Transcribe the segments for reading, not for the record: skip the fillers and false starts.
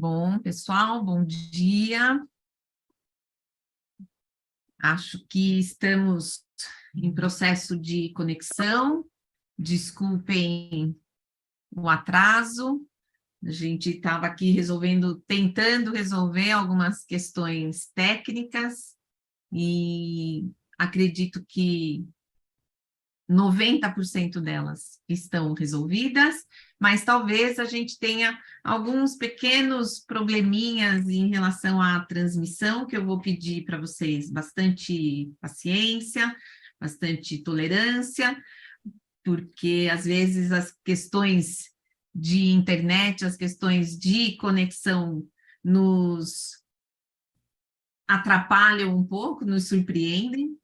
Bom, pessoal, bom dia. Acho que estamos em processo de conexão. Desculpem o atraso. A gente estava aqui tentando resolver algumas questões técnicas e acredito que 90% delas estão resolvidas, mas talvez a gente tenha alguns pequenos probleminhas em relação à transmissão, que eu vou pedir para vocês bastante paciência, bastante tolerância, porque às vezes as questões de internet, as questões de conexão nos atrapalham um pouco, nos surpreendem,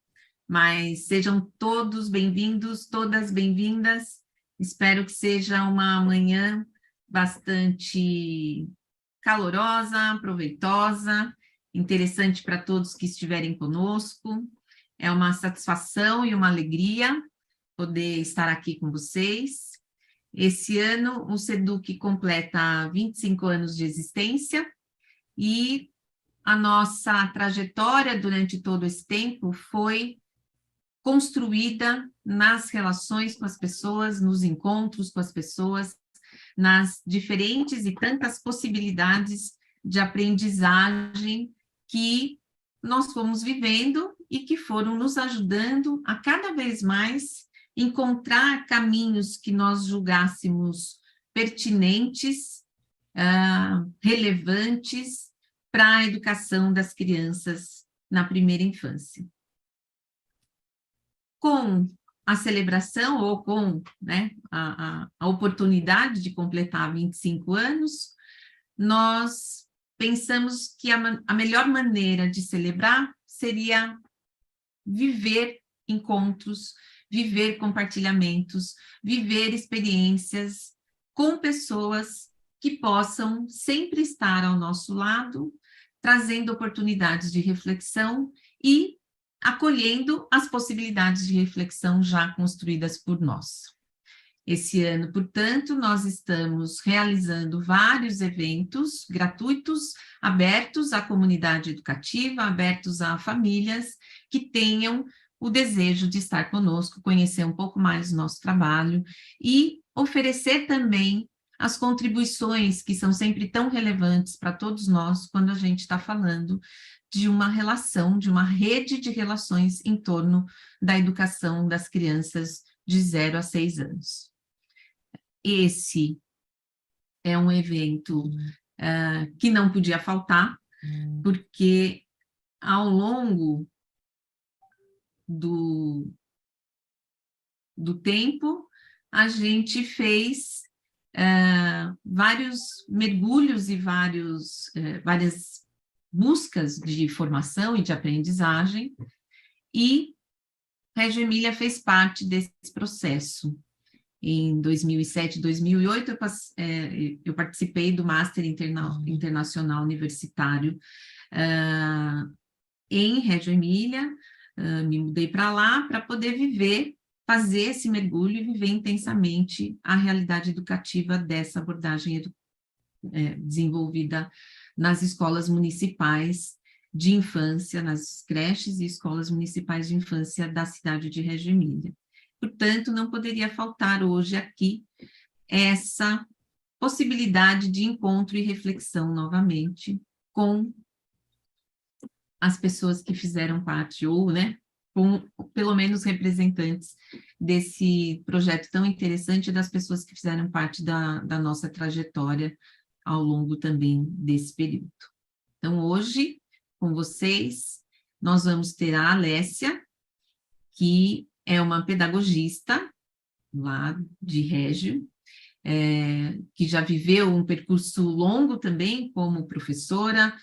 mas sejam todos bem-vindos, todas bem-vindas. Espero que seja uma manhã bastante calorosa, proveitosa, interessante para todos que estiverem conosco. É uma satisfação e uma alegria poder estar aqui com vocês. Esse ano, o SEDUC completa 25 anos de existência e a nossa trajetória durante todo esse tempo foi construída nas relações com as pessoas, nos encontros com as pessoas, nas diferentes e tantas possibilidades de aprendizagem que nós fomos vivendo e que foram nos ajudando a cada vez mais encontrar caminhos que nós julgássemos pertinentes, relevantes para a educação das crianças na primeira infância. Com a celebração ou com, né, a oportunidade de completar 25 anos, nós pensamos que a melhor maneira de celebrar seria viver encontros, viver compartilhamentos, viver experiências com pessoas que possam sempre estar ao nosso lado, trazendo oportunidades de reflexão e acolhendo as possibilidades de reflexão já construídas por nós. Esse ano, portanto, nós estamos realizando vários eventos gratuitos, abertos à comunidade educativa, abertos a famílias que tenham o desejo de estar conosco, conhecer um pouco mais do nosso trabalho e oferecer também as contribuições que são sempre tão relevantes para todos nós quando a gente está falando de uma relação, de uma rede de relações em torno da educação das crianças de 0 a 6 anos. Esse é um evento que não podia faltar, porque ao longo do tempo, a gente fez vários mergulhos e várias buscas de formação e de aprendizagem, e Reggio Emília fez parte desse processo. Em 2007, 2008, eu participei do Master Internacional Universitário em Reggio Emília, me mudei para lá para poder fazer esse mergulho e viver intensamente a realidade educativa dessa abordagem desenvolvida nas escolas municipais de infância, nas creches e escolas municipais de infância da cidade de Reggio Emília. Portanto, não poderia faltar hoje aqui essa possibilidade de encontro e reflexão novamente com as pessoas que fizeram parte, ou, né, com pelo menos representantes desse projeto tão interessante, das pessoas que fizeram parte da nossa trajetória ao longo também desse período. Então, hoje, com vocês, nós vamos ter a Alessia, que é uma pedagogista lá de Reggio, que já viveu um percurso longo também como professora,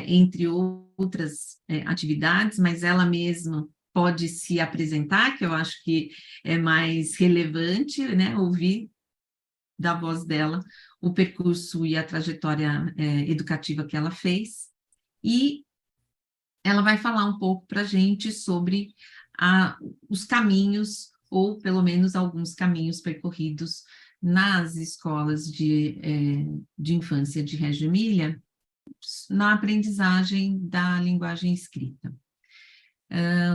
entre outras atividades, mas ela mesma pode se apresentar, que eu acho que é mais relevante, né, ouvir da voz dela o percurso e a trajetória educativa que ela fez, e ela vai falar um pouco para a gente sobre os caminhos, ou pelo menos alguns caminhos percorridos nas escolas de infância de Reggio Emília, na aprendizagem da linguagem escrita.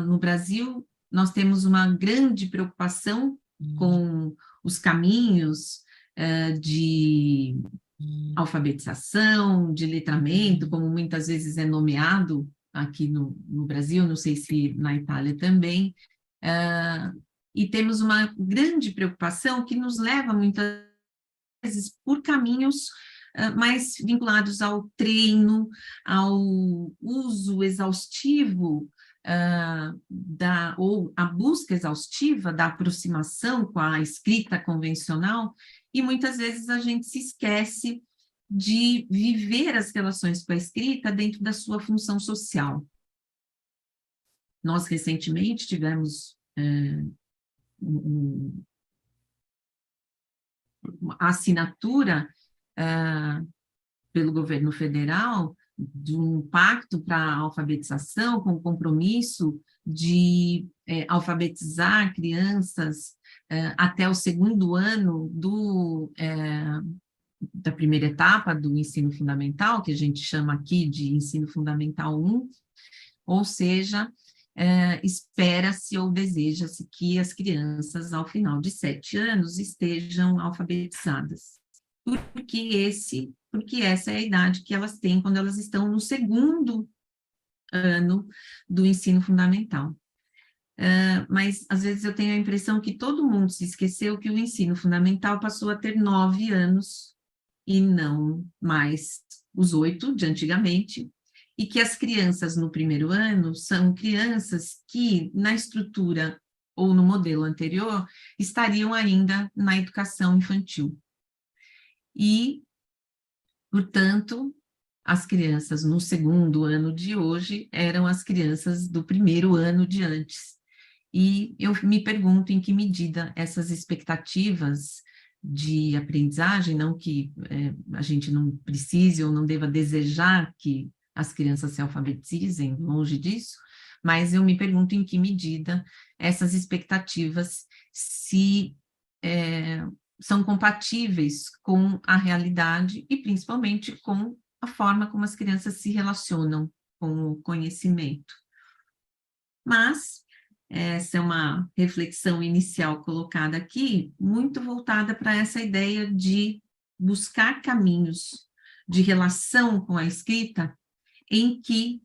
No Brasil, nós temos uma grande preocupação com os caminhos de alfabetização, de letramento, como muitas vezes é nomeado aqui no Brasil, não sei se na Itália também, e temos uma grande preocupação que nos leva muitas vezes por caminhos mais vinculados ao treino, ao uso exaustivo ou a busca exaustiva da aproximação com a escrita convencional, e muitas vezes a gente se esquece de viver as relações com a escrita dentro da sua função social. Nós, recentemente, tivemos uma assinatura pelo governo federal de um pacto para a alfabetização, com o compromisso de alfabetizar crianças até o segundo ano da primeira etapa do ensino fundamental, que a gente chama aqui de ensino fundamental 1, ou seja, espera-se ou deseja-se que as crianças, ao final de 7 anos, estejam alfabetizadas. Porque essa é a idade que elas têm quando elas estão no segundo ano do ensino fundamental. Mas, às vezes, eu tenho a impressão que todo mundo se esqueceu que o ensino fundamental passou a ter 9 anos e não mais os 8 de antigamente, e que as crianças no primeiro ano são crianças que, na estrutura ou no modelo anterior, estariam ainda na educação infantil. E, portanto, as crianças no segundo ano de hoje eram as crianças do primeiro ano de antes. E eu me pergunto em que medida essas expectativas de aprendizagem, não que a gente não precise ou não deva desejar que as crianças se alfabetizem, longe disso, mas eu me pergunto em que medida essas expectativas são compatíveis com a realidade e principalmente com a forma como as crianças se relacionam com o conhecimento. Mas essa é uma reflexão inicial colocada aqui, muito voltada para essa ideia de buscar caminhos de relação com a escrita em que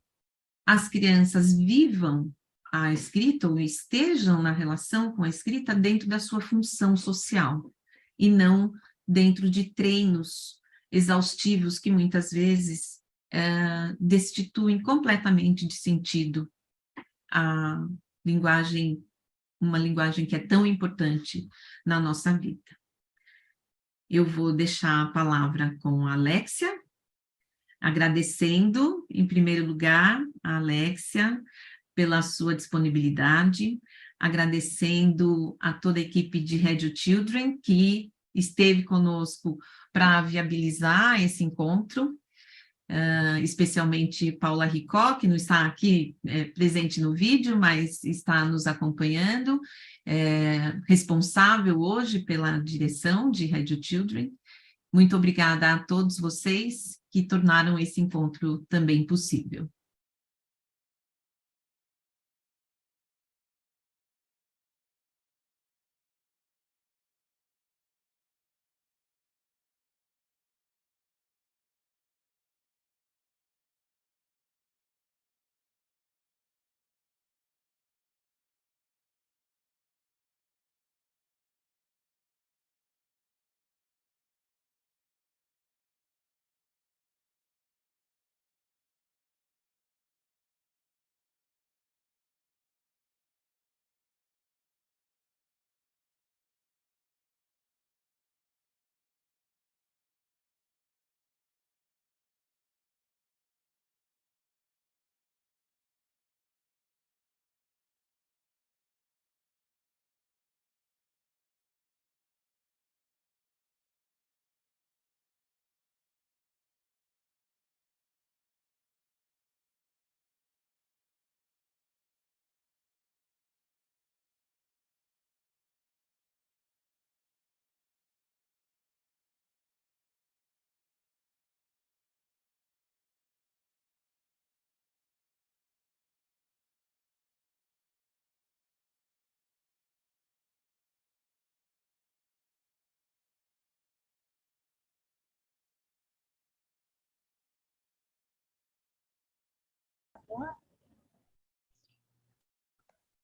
as crianças vivam a escrita ou estejam na relação com a escrita dentro da sua função social e não dentro de treinos exaustivos que muitas vezes destituem completamente de sentido a linguagem, uma linguagem que é tão importante na nossa vida. Eu vou deixar a palavra com a Alexia, agradecendo, em primeiro lugar, a Alexia pela sua disponibilidade, agradecendo a toda a equipe de Reggio Children que esteve conosco para viabilizar esse encontro, especialmente Paula Ricó, que não está aqui presente no vídeo, mas está nos acompanhando, responsável hoje pela direção de Reggio Children. Muito obrigada a todos vocês que tornaram esse encontro também possível.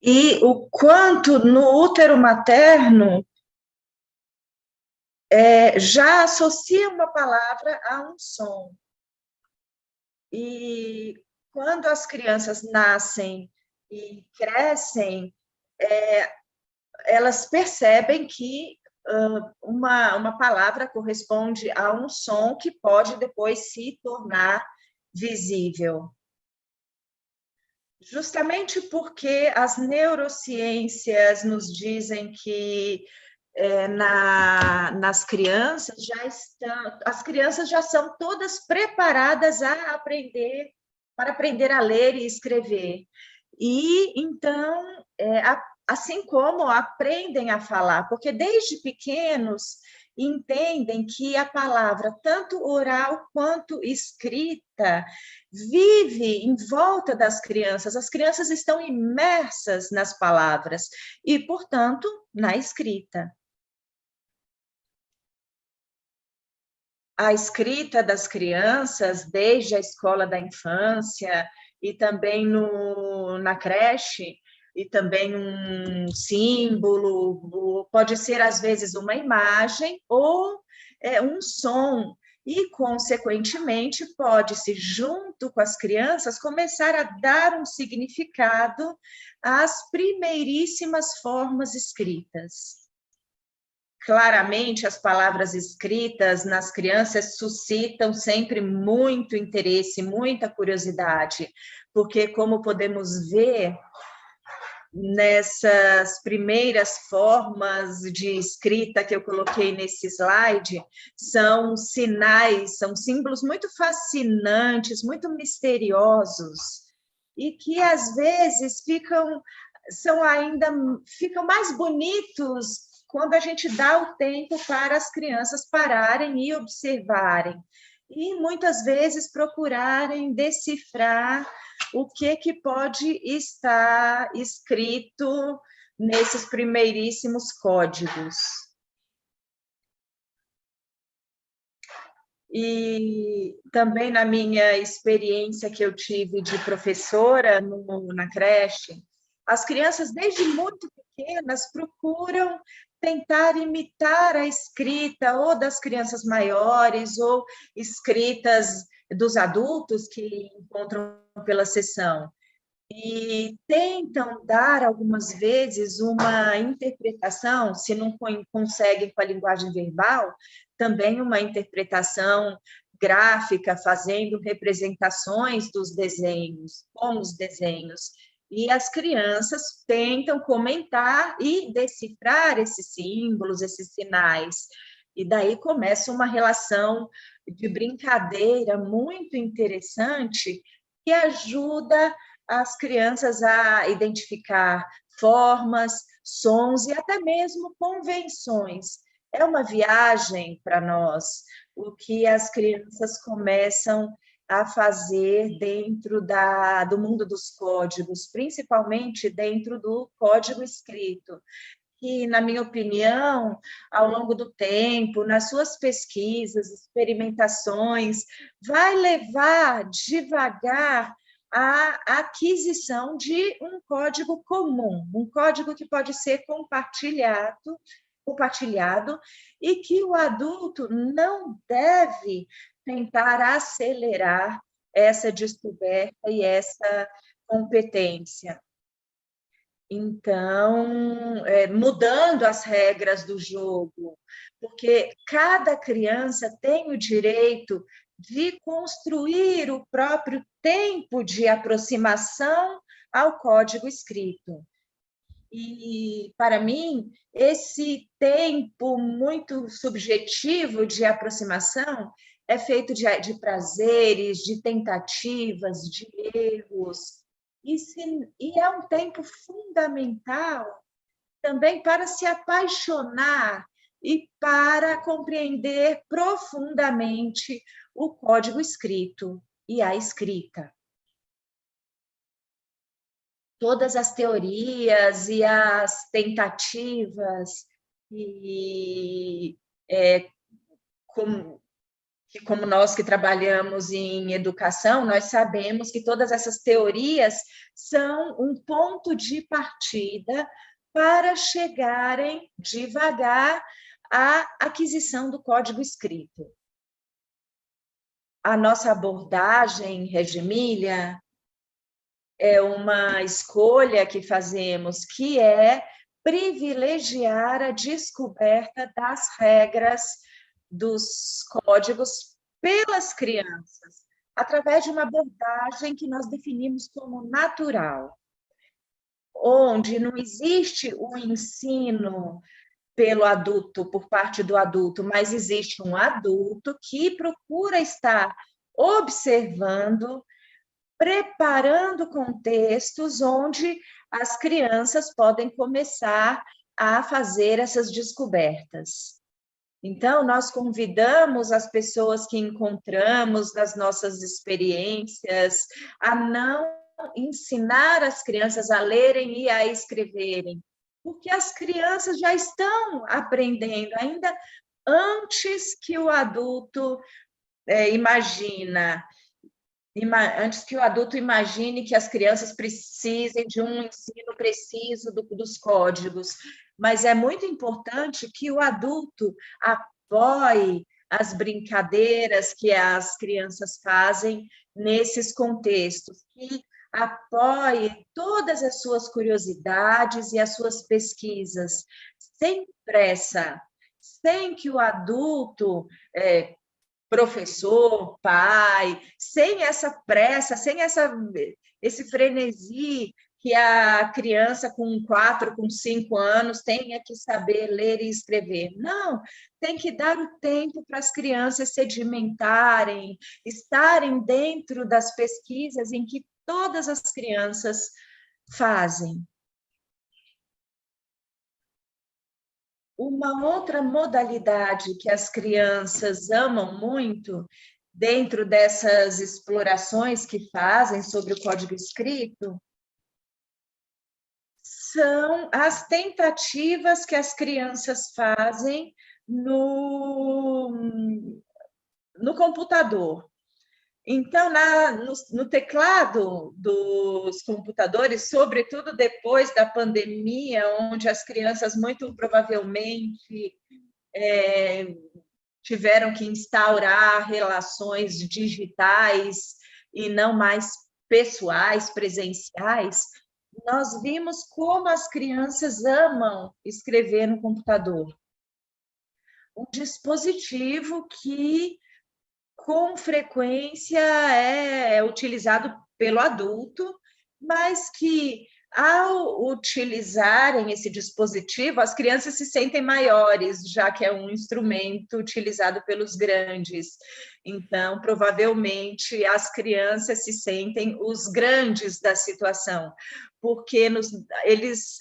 E o quanto no útero materno já associa uma palavra a um som. E quando as crianças nascem e crescem, elas percebem que uma palavra corresponde a um som que pode depois se tornar visível. Justamente porque as neurociências nos dizem que nas crianças as crianças já são todas preparadas para aprender a ler e escrever. E então, assim como aprendem a falar, porque desde pequenos entendem que a palavra, tanto oral quanto escrita, vive em volta das crianças. As crianças estão imersas nas palavras e, portanto, na escrita. A escrita das crianças, desde a escola da infância e também na creche, e também um símbolo, pode ser, às vezes, uma imagem ou um som, e, consequentemente, pode-se, junto com as crianças, começar a dar um significado às primeiríssimas formas escritas. Claramente, as palavras escritas nas crianças suscitam sempre muito interesse, muita curiosidade, porque, como podemos ver, nessas primeiras formas de escrita que eu coloquei nesse slide, são sinais, são símbolos muito fascinantes, muito misteriosos, e que, às vezes, ficam mais bonitos quando a gente dá o tempo para as crianças pararem e observarem, e muitas vezes procurarem decifrar o que pode estar escrito nesses primeiríssimos códigos. E também na minha experiência que eu tive de professora na creche, as crianças, desde muito pequenas, procuram tentar imitar a escrita ou das crianças maiores ou escritas dos adultos que encontram pela sessão. E tentam dar, algumas vezes, uma interpretação, se não conseguem com a linguagem verbal, também uma interpretação gráfica, fazendo representações dos desenhos, com os desenhos. E as crianças tentam comentar e decifrar esses símbolos, esses sinais. E daí começa uma relação de brincadeira muito interessante que ajuda as crianças a identificar formas, sons e até mesmo convenções. É uma viagem para nós, o que as crianças começam a fazer dentro do mundo dos códigos, principalmente dentro do código escrito, que, na minha opinião, ao longo do tempo, nas suas pesquisas, experimentações, vai levar devagar a aquisição de um código comum, um código que pode ser compartilhado e que o adulto não deve tentar acelerar essa descoberta e essa competência. Então, mudando as regras do jogo, porque cada criança tem o direito de construir o próprio tempo de aproximação ao código escrito. E, para mim, esse tempo muito subjetivo de aproximação é feito de prazeres, de tentativas, de erros, e é um tempo fundamental também para se apaixonar e para compreender profundamente o código escrito e a escrita. Todas as teorias e as tentativas que como nós que trabalhamos em educação, nós sabemos que todas essas teorias são um ponto de partida para chegarem devagar à aquisição do código escrito. A nossa abordagem, Regimília, é uma escolha que fazemos, que é privilegiar a descoberta das regras dos códigos pelas crianças, através de uma abordagem que nós definimos como natural, onde não existe o ensino pelo adulto, por parte do adulto, mas existe um adulto que procura estar observando, preparando contextos onde as crianças podem começar a fazer essas descobertas. Então, nós convidamos as pessoas que encontramos nas nossas experiências a não ensinar as crianças a lerem e a escreverem, porque as crianças já estão aprendendo, ainda antes que o adulto antes que o adulto imagine que as crianças precisem de um ensino preciso dos códigos. Mas é muito importante que o adulto apoie as brincadeiras que as crianças fazem nesses contextos, que apoie todas as suas curiosidades e as suas pesquisas, sem pressa, sem que o adulto, professor, pai, sem essa pressa, sem esse frenesi que a criança com 4, com 5 anos tenha que saber ler e escrever. Não, tem que dar o tempo para as crianças sedimentarem, estarem dentro das pesquisas em que todas as crianças fazem. Uma outra modalidade que as crianças amam muito, dentro dessas explorações que fazem sobre o código escrito, são as tentativas que as crianças fazem no computador. Então, no teclado dos computadores, sobretudo depois da pandemia, onde as crianças muito provavelmente tiveram que instaurar relações digitais e não mais pessoais, presenciais, nós vimos como as crianças amam escrever no computador. Um dispositivo que com frequência é utilizado pelo adulto, mas que, ao utilizarem esse dispositivo, as crianças se sentem maiores, já que é um instrumento utilizado pelos grandes. Então, provavelmente, as crianças se sentem os grandes da situação, porque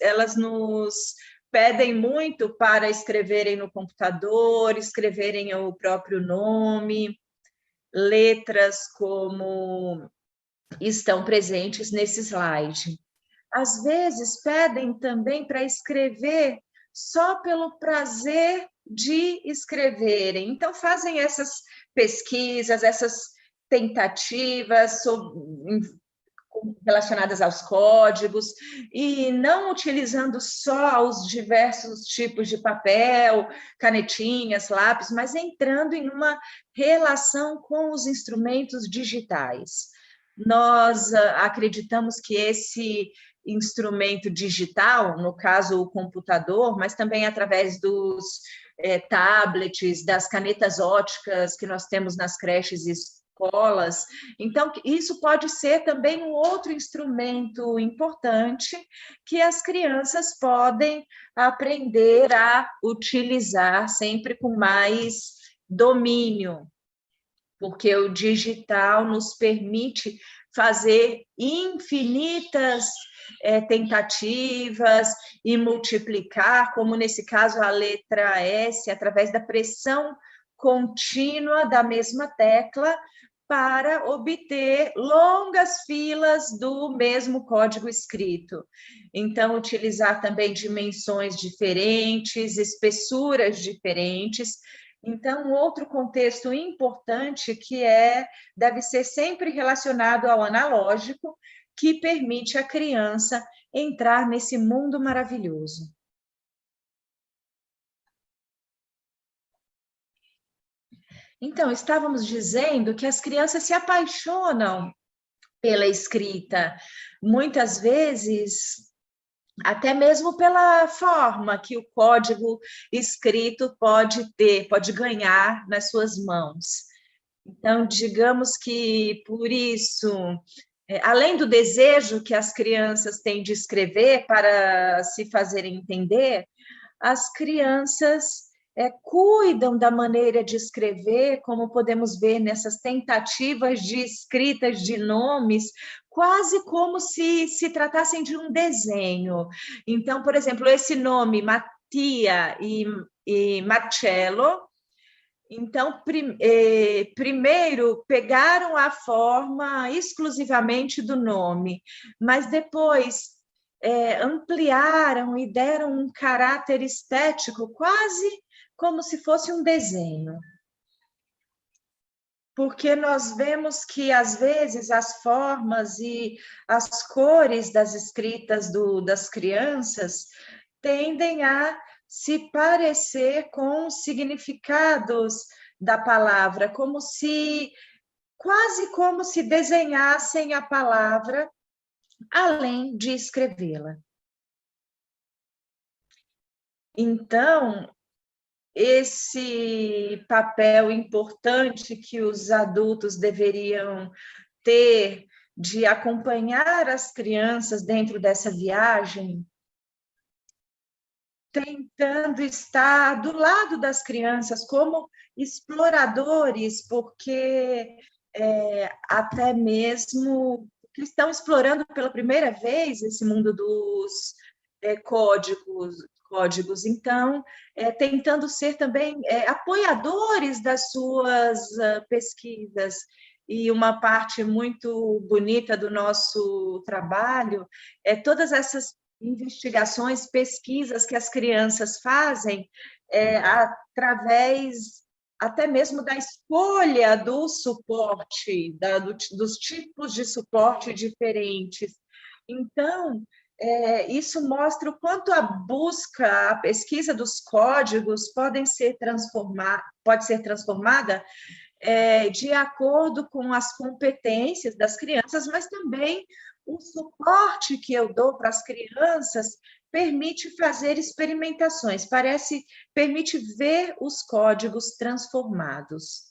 elas nos pedem muito para escreverem no computador, escreverem o próprio nome, letras como estão presentes nesse slide. Às vezes, pedem também para escrever só pelo prazer de escreverem. Então, fazem essas pesquisas, essas tentativas relacionadas aos códigos, e não utilizando só os diversos tipos de papel, canetinhas, lápis, mas entrando em uma relação com os instrumentos digitais. Nós acreditamos que esse instrumento digital, no caso o computador, mas também através dos tablets, das canetas óticas que nós temos nas creches e escolas. Então, isso pode ser também um outro instrumento importante que as crianças podem aprender a utilizar sempre com mais domínio, porque o digital nos permite fazer infinitas tentativas e multiplicar, como nesse caso a letra S, através da pressão contínua da mesma tecla, para obter longas filas do mesmo código escrito. Então, utilizar também dimensões diferentes, espessuras diferentes, Então, um outro contexto importante deve ser sempre relacionado ao analógico, que permite à criança entrar nesse mundo maravilhoso. Então, estávamos dizendo que as crianças se apaixonam pela escrita, muitas vezes até mesmo pela forma que o código escrito pode ter, pode ganhar nas suas mãos. Então, digamos que por isso, além do desejo que as crianças têm de escrever para se fazerem entender, as crianças cuidam da maneira de escrever, como podemos ver nessas tentativas de escritas de nomes, quase como se tratassem de um desenho. Então, por exemplo, esse nome, Mattia e Marcello, então, primeiro pegaram a forma exclusivamente do nome, mas depois ampliaram e deram um caráter estético, quase como se fosse um desenho. Porque nós vemos que, às vezes, as formas e as cores das escritas das crianças tendem a se parecer com os significados da palavra, quase como se desenhassem a palavra além de escrevê-la. Então, esse papel importante que os adultos deveriam ter de acompanhar as crianças dentro dessa viagem, tentando estar do lado das crianças como exploradores, porque até mesmo que estão explorando pela primeira vez esse mundo dos códigos. Então, tentando ser também apoiadores das suas pesquisas. E uma parte muito bonita do nosso trabalho é todas essas investigações, pesquisas que as crianças fazem através até mesmo da escolha do suporte, dos tipos de suporte diferentes. Então, isso mostra o quanto a busca, a pesquisa dos códigos pode ser transformada de acordo com as competências das crianças, mas também o suporte que eu dou para as crianças permite fazer experimentações, permite ver os códigos transformados.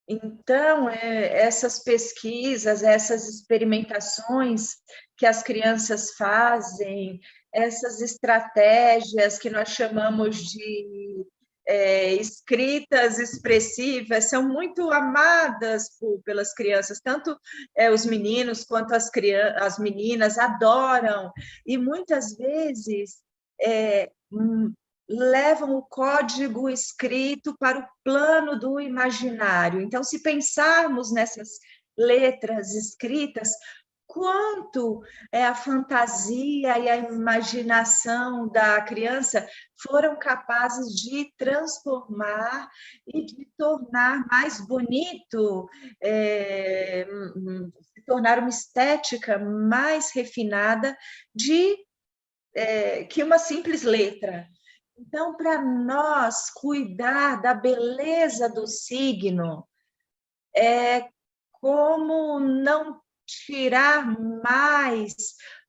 Então, essas pesquisas, essas experimentações que as crianças fazem, essas estratégias que nós chamamos de escritas expressivas, são muito amadas pelas crianças, tanto os meninos quanto as meninas adoram, e muitas vezes levam o código escrito para o plano do imaginário. Então, se pensarmos nessas letras escritas, quanto a fantasia e a imaginação da criança foram capazes de transformar e de tornar mais bonito, se tornar uma estética mais refinada que uma simples letra. Então, para nós cuidar da beleza do signo, é como não tirar mais,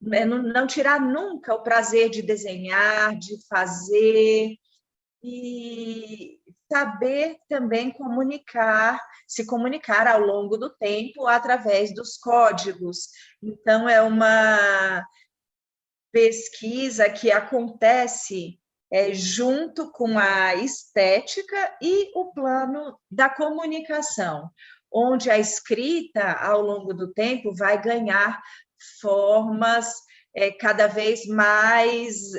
não tirar nunca o prazer de desenhar, de fazer, e saber também se comunicar ao longo do tempo através dos códigos. Então, é uma pesquisa que acontece junto com a estética e o plano da comunicação, onde a escrita, ao longo do tempo, vai ganhar formas cada vez mais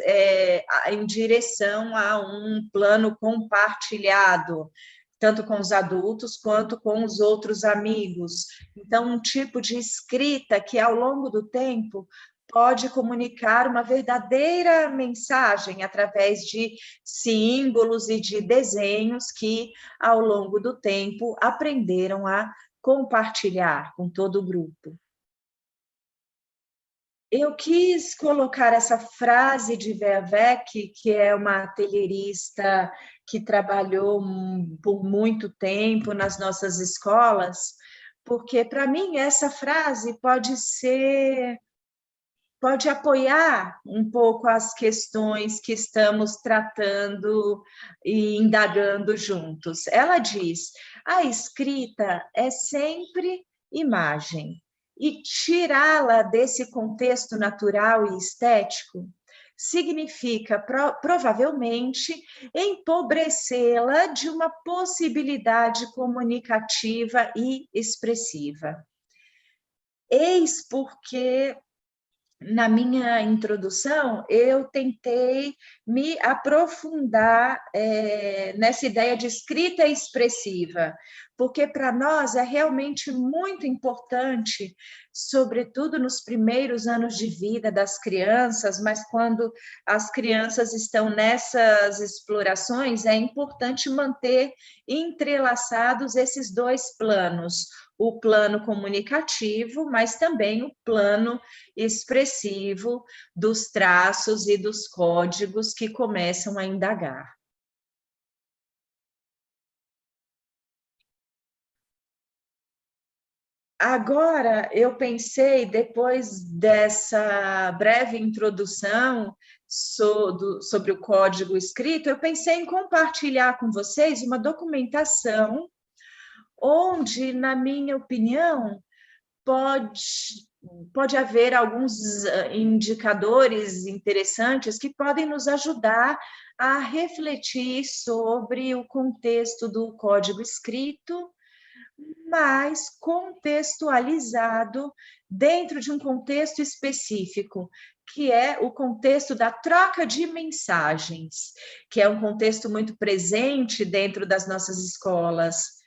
em direção a um plano compartilhado, tanto com os adultos quanto com os outros amigos. Então, um tipo de escrita que, ao longo do tempo, pode comunicar uma verdadeira mensagem através de símbolos e de desenhos que, ao longo do tempo, aprenderam a compartilhar com todo o grupo. Eu quis colocar essa frase de Verbeek, que é uma atelierista que trabalhou por muito tempo nas nossas escolas, porque, para mim, essa frase pode apoiar um pouco as questões que estamos tratando e indagando juntos. Ela diz: a escrita é sempre imagem, e tirá-la desse contexto natural e estético significa provavelmente empobrecê-la de uma possibilidade comunicativa e expressiva. Eis porque na minha introdução, eu tentei me aprofundar nessa ideia de escrita expressiva, porque para nós é realmente muito importante, sobretudo nos primeiros anos de vida das crianças, mas quando as crianças estão nessas explorações, é importante manter entrelaçados esses dois planos, o plano comunicativo, mas também o plano expressivo dos traços e dos códigos que começam a indagar. Agora, eu pensei, depois dessa breve introdução sobre o código escrito, eu pensei em compartilhar com vocês uma documentação onde, na minha opinião, pode haver alguns indicadores interessantes que podem nos ajudar a refletir sobre o contexto do código escrito, mas contextualizado dentro de um contexto específico, que é o contexto da troca de mensagens, que é um contexto muito presente dentro das nossas escolas.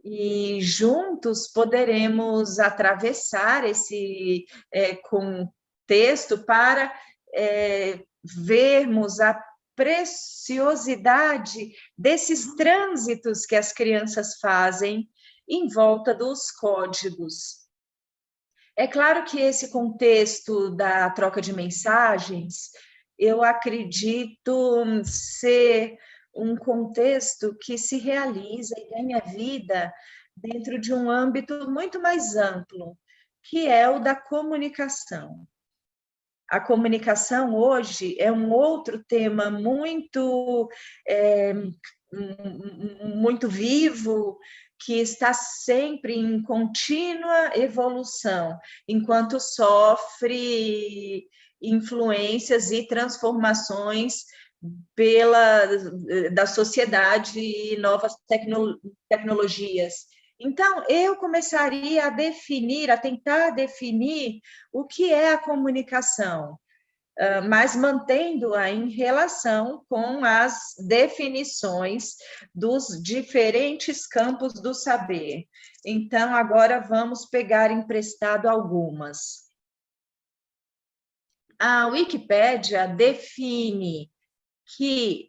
E juntos poderemos atravessar esse contexto para vermos a preciosidade desses trânsitos que as crianças fazem em volta dos códigos. É claro que esse contexto da troca de mensagens, eu acredito ser um contexto que se realiza e ganha vida dentro de um âmbito muito mais amplo, que é o da comunicação. A comunicação hoje é um outro tema muito vivo, que está sempre em contínua evolução, enquanto sofre influências e transformações da sociedade e novas tecnologias. Então, eu começaria a tentar definir o que é a comunicação, mas mantendo-a em relação com as definições dos diferentes campos do saber. Então, agora vamos pegar emprestado algumas. A Wikipédia define que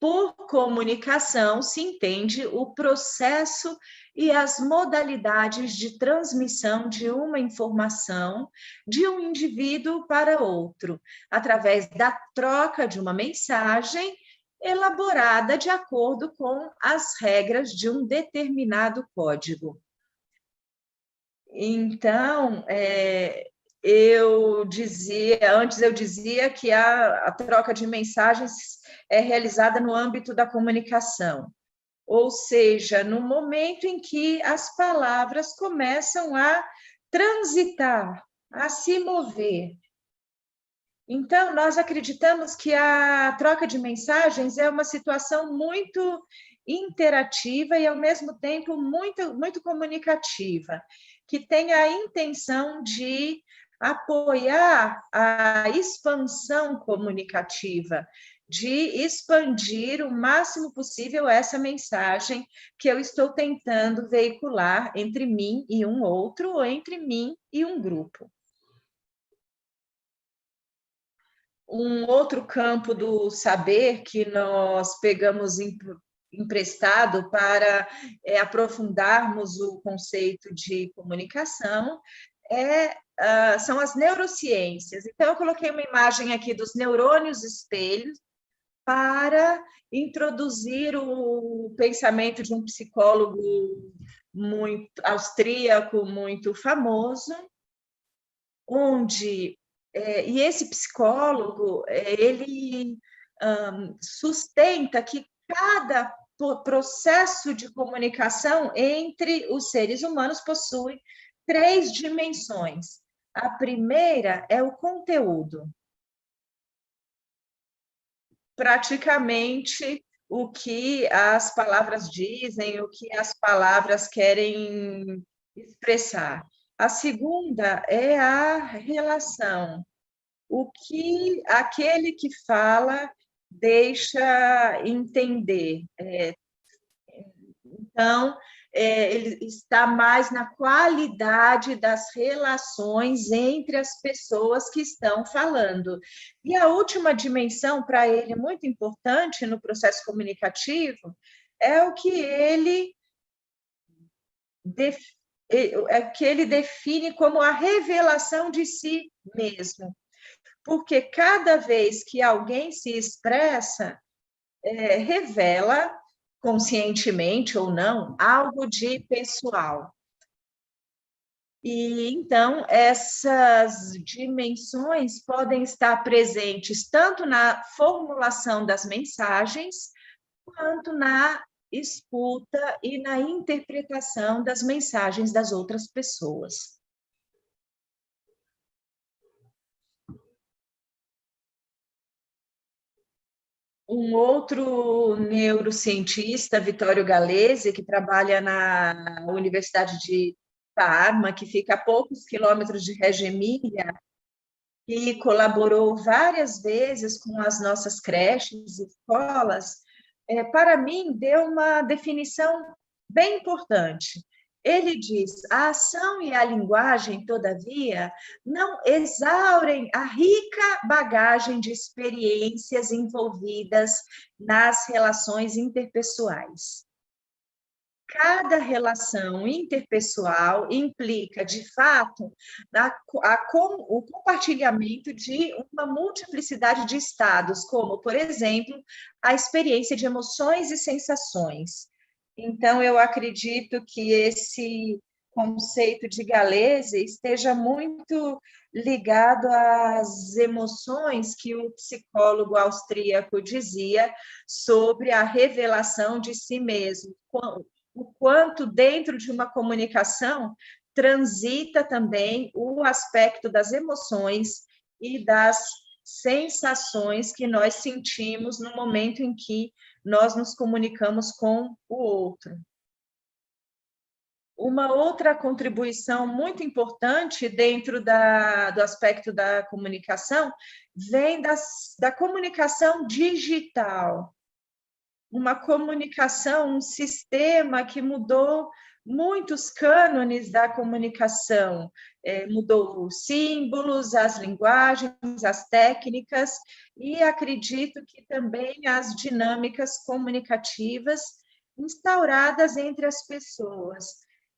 por comunicação se entende o processo e as modalidades de transmissão de uma informação de um indivíduo para outro, através da troca de uma mensagem elaborada de acordo com as regras de um determinado código. Então, antes eu dizia que a troca de mensagens é realizada no âmbito da comunicação, ou seja, no momento em que as palavras começam a transitar, a se mover. Então, nós acreditamos que a troca de mensagens é uma situação muito interativa e, ao mesmo tempo, muito comunicativa, que tem a intenção de apoiar a expansão comunicativa, de expandir o máximo possível essa mensagem que eu estou tentando veicular entre mim e um outro, ou entre mim e um grupo. Um outro campo do saber que nós pegamos emprestado para aprofundarmos o conceito de comunicação são as neurociências. Então, eu coloquei uma imagem aqui dos neurônios espelhos para introduzir o pensamento de um psicólogo muito austríaco, muito famoso, onde e esse psicólogo ele sustenta que cada processo de comunicação entre os seres humanos possui 3 dimensões. A primeira é o conteúdo. Praticamente o que as palavras dizem, o que as palavras querem expressar. A segunda é a relação, o que aquele que fala deixa entender. Então, ele está mais na qualidade das relações entre as pessoas que estão falando. E a última dimensão, para ele, muito importante no processo comunicativo, é o que ele define como a revelação de si mesmo. Porque cada vez que alguém se expressa, revela, conscientemente ou não, algo de pessoal. E então essas dimensões podem estar presentes tanto na formulação das mensagens, quanto na escuta e na interpretação das mensagens das outras pessoas. Um outro neurocientista, Vittorio Galese, que trabalha na Universidade de Parma, que fica a poucos quilômetros de Reggio Emília, e colaborou várias vezes com as nossas creches e escolas, para mim, deu uma definição bem importante. Ele diz: a ação e a linguagem, todavia, não exaurem a rica bagagem de experiências envolvidas nas relações interpessoais. Cada relação interpessoal implica, de fato, o compartilhamento de uma multiplicidade de estados, como, por exemplo, a experiência de emoções e sensações. Então, eu acredito que esse conceito de Galese esteja muito ligado às emoções que o psicólogo austríaco dizia sobre a revelação de si mesmo, o quanto dentro de uma comunicação transita também o aspecto das emoções e das sensações que nós sentimos no momento em que nós nos comunicamos com o outro. Uma outra contribuição muito importante dentro do aspecto da comunicação vem da comunicação digital. Uma comunicação, um sistema que mudou muitos cânones da comunicação, mudou os símbolos, as linguagens, as técnicas, e acredito que também as dinâmicas comunicativas instauradas entre as pessoas.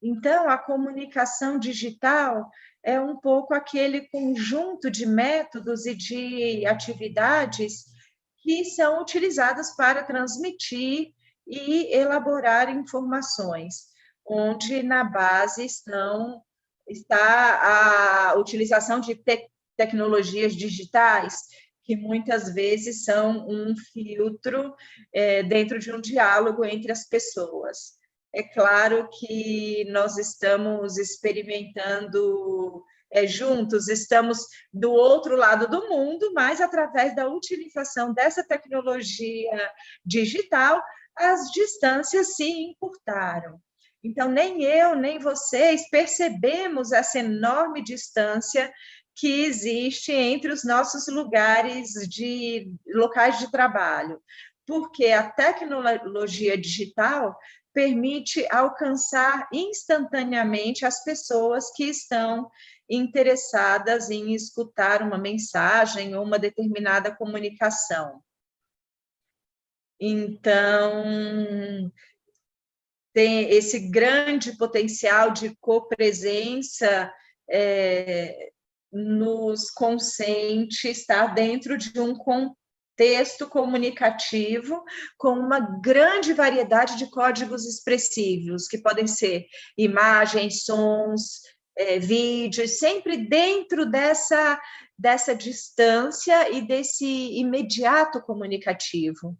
Então, a comunicação digital é um pouco aquele conjunto de métodos e de atividades que são utilizadas para transmitir e elaborar informações, onde na base está a utilização de tecnologias digitais, que muitas vezes são um filtro dentro de um diálogo entre as pessoas. É claro que nós estamos experimentando juntos, estamos do outro lado do mundo, mas através da utilização dessa tecnologia digital, as distâncias se encurtaram. Então, nem eu, nem vocês percebemos essa enorme distância que existe entre os nossos locais de trabalho, porque a tecnologia digital permite alcançar instantaneamente as pessoas que estão interessadas em escutar uma mensagem ou uma determinada comunicação. Então, tem esse grande potencial de copresença nos consciente estar dentro de um contexto comunicativo com uma grande variedade de códigos expressivos, que podem ser imagens, sons, vídeos, sempre dentro dessa distância e desse imediato comunicativo.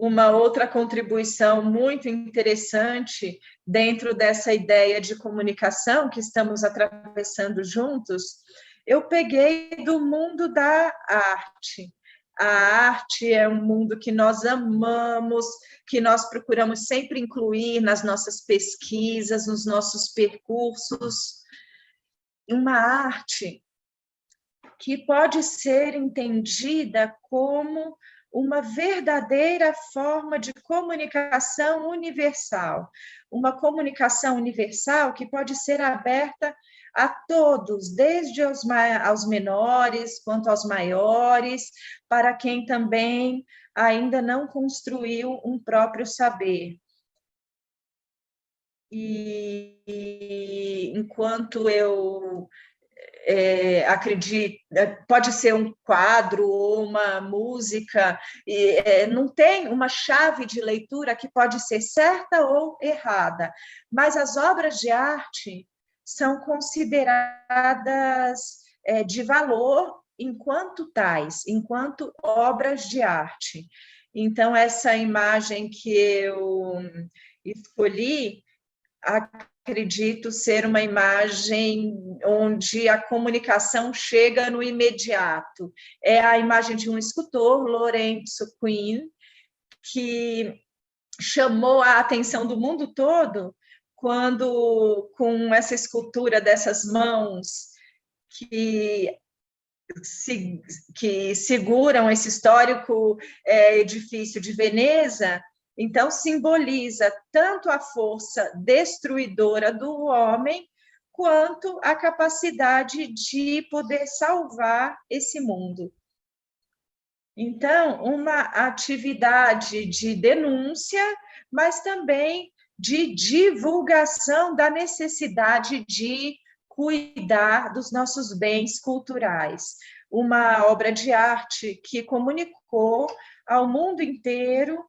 Uma outra contribuição muito interessante dentro dessa ideia de comunicação que estamos atravessando juntos, eu peguei do mundo da arte. A arte é um mundo que nós amamos, que nós procuramos sempre incluir nas nossas pesquisas, nos nossos percursos. Uma arte que pode ser entendida como uma verdadeira forma de comunicação universal, uma comunicação universal que pode ser aberta a todos, desde aos menores quanto aos maiores, para quem também ainda não construiu um próprio saber. E enquanto eu acredito, pode ser um quadro ou uma música, não tem uma chave de leitura que pode ser certa ou errada, mas as obras de arte são consideradas de valor enquanto tais, enquanto obras de arte. Então, essa imagem que eu escolhi, acredito ser uma imagem onde a comunicação chega no imediato. É a imagem de um escultor, Lorenzo Quinn, que chamou a atenção do mundo todo quando, com essa escultura dessas mãos que seguram esse histórico edifício de Veneza, então simboliza tanto a força destruidora do homem, quanto a capacidade de poder salvar esse mundo. Então, uma atividade de denúncia, mas também de divulgação da necessidade de cuidar dos nossos bens culturais. Uma obra de arte que comunicou ao mundo inteiro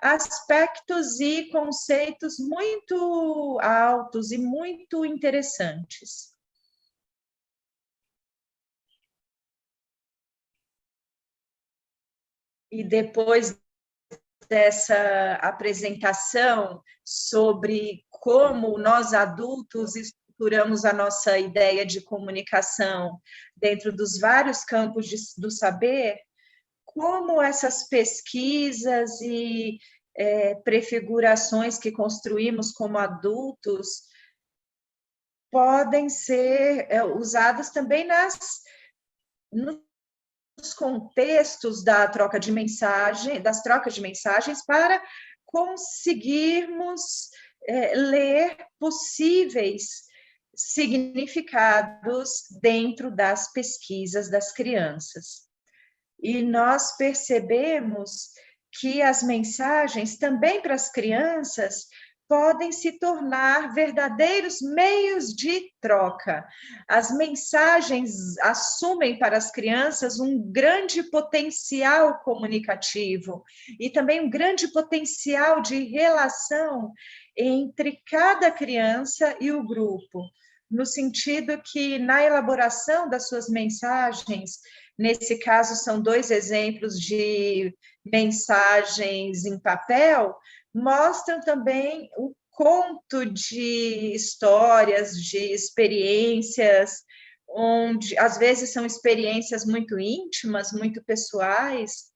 aspectos e conceitos muito altos e muito interessantes. E depois dessa apresentação sobre como nós adultos estruturamos a nossa ideia de comunicação dentro dos vários campos do saber, como essas pesquisas e prefigurações que construímos como adultos podem ser usadas também nos contextos da troca de mensagem, das trocas de mensagens, para conseguirmos ler possíveis significados dentro das pesquisas das crianças. E nós percebemos que as mensagens, também para as crianças, podem se tornar verdadeiros meios de troca. As mensagens assumem para as crianças um grande potencial comunicativo e também um grande potencial de relação entre cada criança e o grupo, no sentido que, na elaboração das suas mensagens, nesse caso são 2 exemplos de mensagens em papel, mostram também o conto de histórias, de experiências, onde às vezes são experiências muito íntimas, muito pessoais,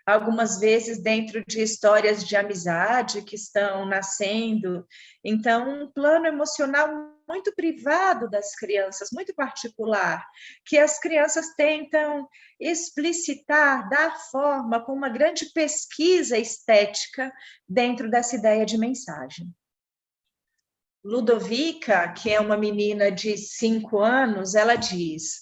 algumas vezes dentro de histórias de amizade que estão nascendo. Então, um plano emocional muito privado das crianças, muito particular, que as crianças tentam explicitar, dar forma com uma grande pesquisa estética dentro dessa ideia de mensagem. Ludovica, que é uma menina de 5 anos, ela diz: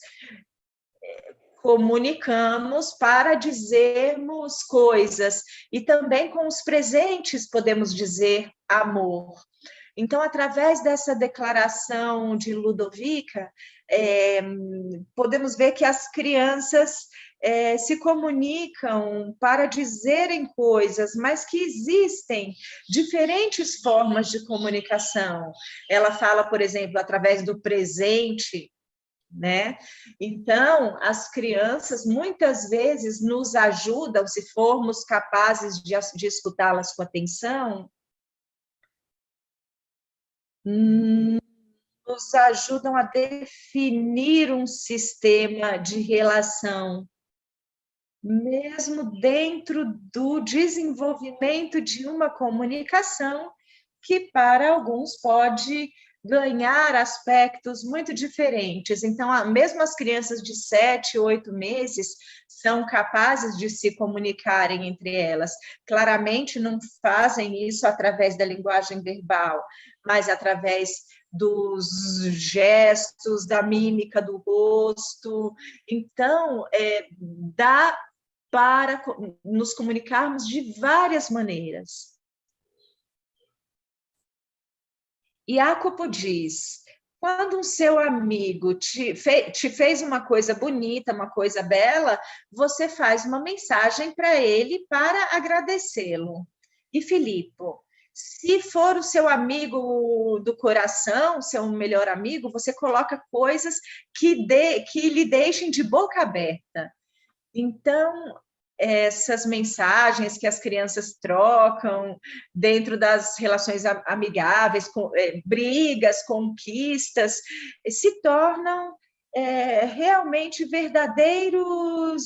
comunicamos para dizermos coisas, e também com os presentes podemos dizer amor. Então, através dessa declaração de Ludovica, podemos ver que as crianças se comunicam para dizerem coisas, mas que existem diferentes formas de comunicação. Ela fala, por exemplo, através do presente, né? Então, as crianças muitas vezes nos ajudam, se formos capazes de escutá-las com atenção, nos ajudam a definir um sistema de relação, mesmo dentro do desenvolvimento de uma comunicação que para alguns pode ganhar aspectos muito diferentes. Então, mesmo as crianças de 7, 8 meses são capazes de se comunicarem entre elas. Claramente não fazem isso através da linguagem verbal, mas através dos gestos, da mímica do rosto. Então, dá para nos comunicarmos de várias maneiras. E Jacopo diz: quando um seu amigo te fez uma coisa bonita, uma coisa bela, você faz uma mensagem para ele para agradecê-lo. E Filippo, se for o seu amigo do coração, seu melhor amigo, você coloca coisas que lhe deixem de boca aberta. Então, essas mensagens que as crianças trocam dentro das relações amigáveis, brigas, conquistas, se tornam realmente verdadeiros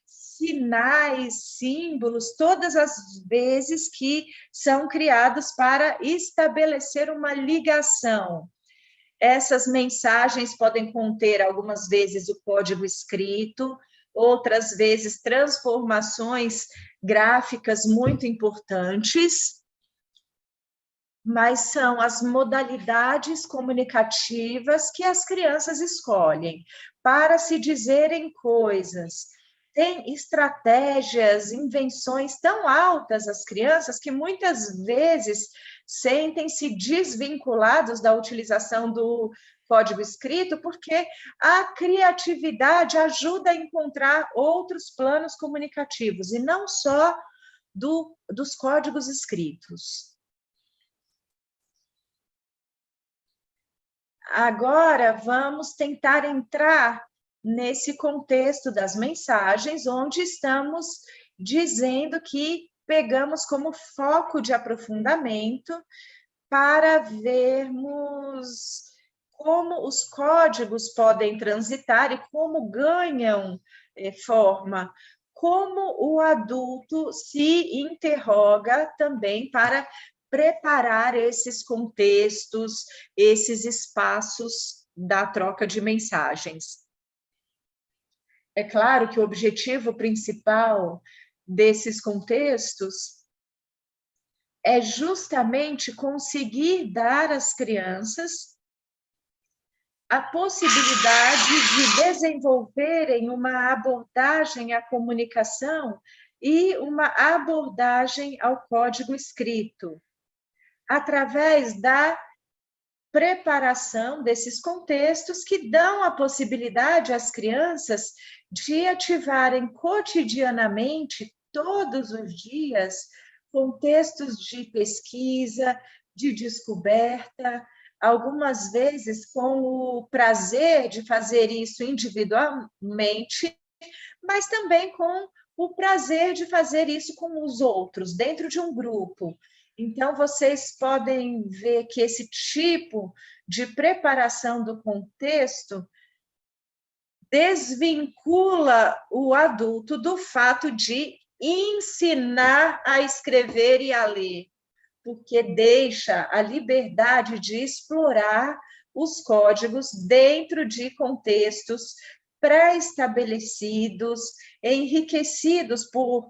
sinais, símbolos, todas as vezes que são criados para estabelecer uma ligação. Essas mensagens podem conter, algumas vezes, o código escrito, outras vezes transformações gráficas muito importantes, mas são as modalidades comunicativas que as crianças escolhem para se dizerem coisas. Tem estratégias, invenções tão altas as crianças que muitas vezes sentem-se desvinculados da utilização do código escrito, porque a criatividade ajuda a encontrar outros planos comunicativos, e não só dos códigos escritos. Agora, vamos tentar entrar nesse contexto das mensagens, onde estamos dizendo que pegamos como foco de aprofundamento para vermos como os códigos podem transitar e como ganham forma, como o adulto se interroga também para preparar esses contextos, esses espaços da troca de mensagens. É claro que o objetivo principal desses contextos é justamente conseguir dar às crianças a possibilidade de desenvolverem uma abordagem à comunicação e uma abordagem ao código escrito, através da preparação desses contextos que dão a possibilidade às crianças de ativarem cotidianamente, todos os dias, contextos de pesquisa, de descoberta, algumas vezes com o prazer de fazer isso individualmente, mas também com o prazer de fazer isso com os outros, dentro de um grupo. Então, vocês podem ver que esse tipo de preparação do contexto desvincula o adulto do fato de ensinar a escrever e a ler, porque deixa a liberdade de explorar os códigos dentro de contextos pré-estabelecidos, enriquecidos por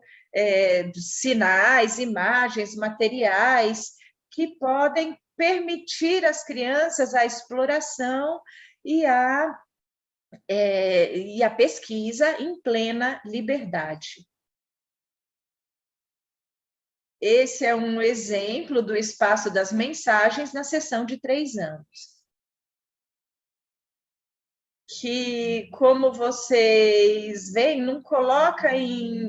sinais, imagens, materiais, que podem permitir às crianças a exploração e a pesquisa em plena liberdade. Esse é um exemplo do espaço das mensagens na sessão de 3 anos. Que, como vocês veem, não coloca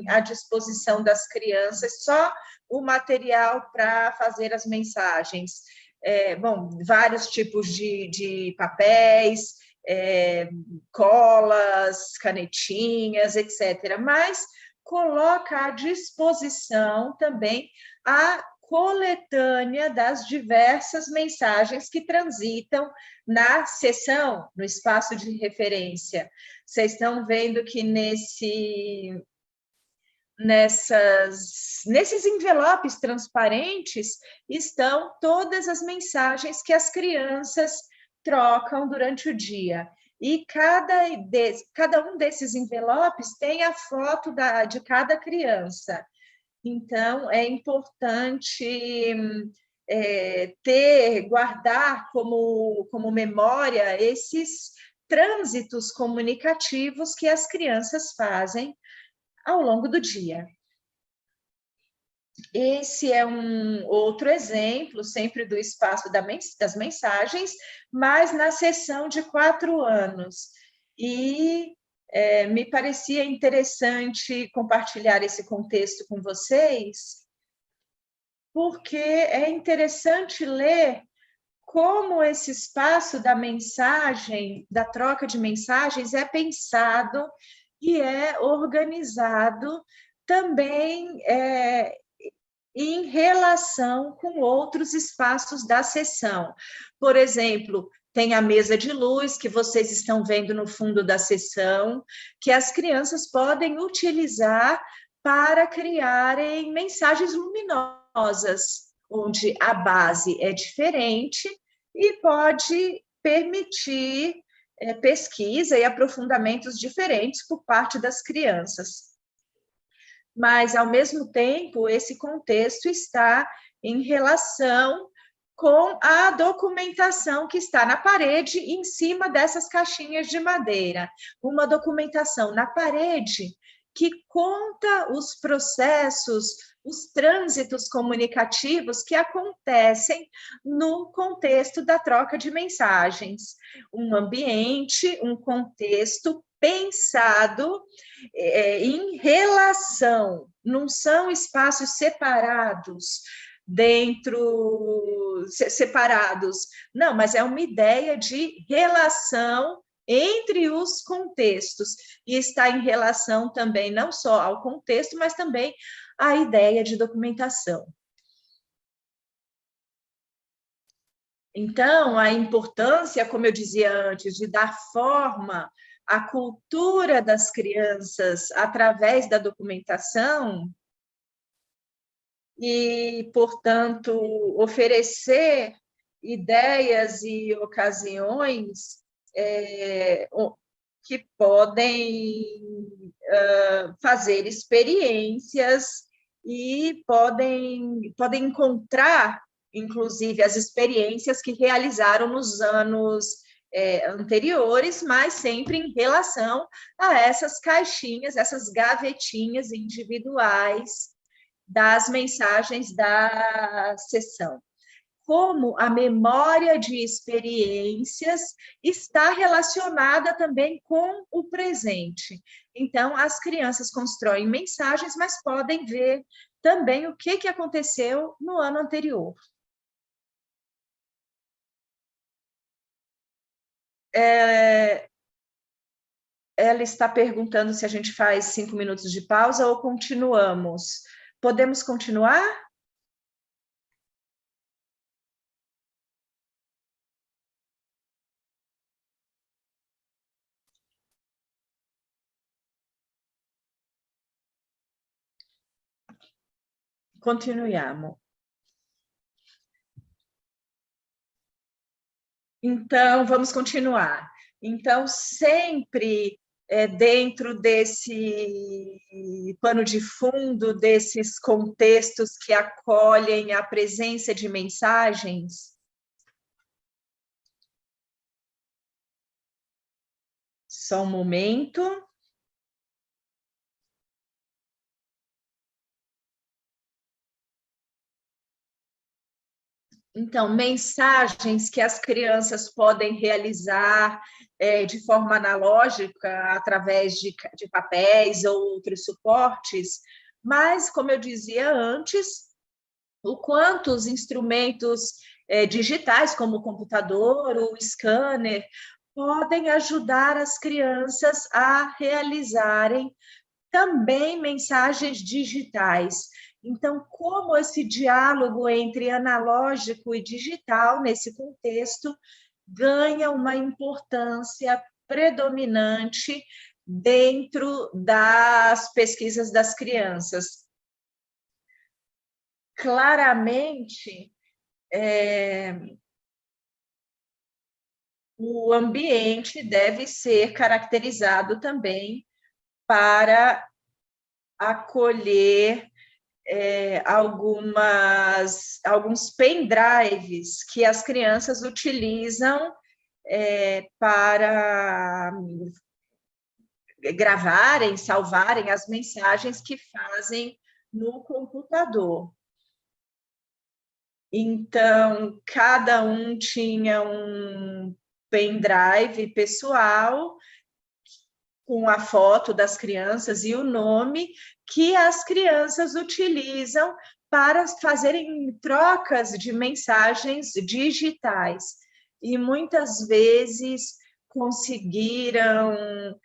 à disposição das crianças só o material para fazer as mensagens. Vários tipos de papéis, colas, canetinhas, etc. Mas coloca à disposição também a coletânea das diversas mensagens que transitam na sessão, no espaço de referência. Vocês estão vendo que nesses envelopes transparentes estão todas as mensagens que as crianças trocam durante o dia. E cada um desses envelopes tem a foto de cada criança. Então, é importante guardar como memória esses trânsitos comunicativos que as crianças fazem ao longo do dia. Esse é um outro exemplo, sempre do espaço das mensagens, mas na sessão de 4 anos. E me parecia interessante compartilhar esse contexto com vocês, porque é interessante ler como esse espaço da mensagem, da troca de mensagens, é pensado e é organizado também em relação com outros espaços da sessão. Por exemplo, tem a mesa de luz, que vocês estão vendo no fundo da sessão, que as crianças podem utilizar para criarem mensagens luminosas, onde a base é diferente e pode permitir pesquisa e aprofundamentos diferentes por parte das crianças. Mas, ao mesmo tempo, esse contexto está em relação com a documentação que está na parede, em cima dessas caixinhas de madeira. Uma documentação na parede que conta os processos, os trânsitos comunicativos que acontecem no contexto da troca de mensagens. Um ambiente, um contexto pensado em relação, não são espaços separados, não, mas é uma ideia de relação entre os contextos, e está em relação também não só ao contexto, mas também à ideia de documentação. Então, a importância, como eu dizia antes, de dar forma à cultura das crianças através da documentação e, portanto, oferecer ideias e ocasiões que podem fazer experiências e podem encontrar, inclusive, as experiências que realizaram nos anos anteriores, mas sempre em relação a essas caixinhas, essas gavetinhas individuais das mensagens da sessão. Como a memória de experiências está relacionada também com o presente. Então, as crianças constroem mensagens, mas podem ver também o que aconteceu no ano anterior. Ela está perguntando se a gente faz 5 minutos de pausa ou continuamos. Podemos continuar? Continuiamo. Então, vamos continuar. Então, sempre dentro desse pano de fundo, desses contextos que acolhem a presença de mensagens, Só um momento. Então, mensagens que as crianças podem realizar de forma analógica, através de papéis ou outros suportes, mas, como eu dizia antes, o quanto os instrumentos digitais, como o computador, o scanner, podem ajudar as crianças a realizarem também mensagens digitais. Então, como esse diálogo entre analógico e digital, nesse contexto, ganha uma importância predominante dentro das pesquisas das crianças. Claramente, o ambiente deve ser caracterizado também para acolher alguns pendrives que as crianças utilizam para gravarem, salvarem as mensagens que fazem no computador. Então, cada um tinha um pendrive pessoal com a foto das crianças e o nome que as crianças utilizam para fazerem trocas de mensagens digitais. E muitas vezes conseguiram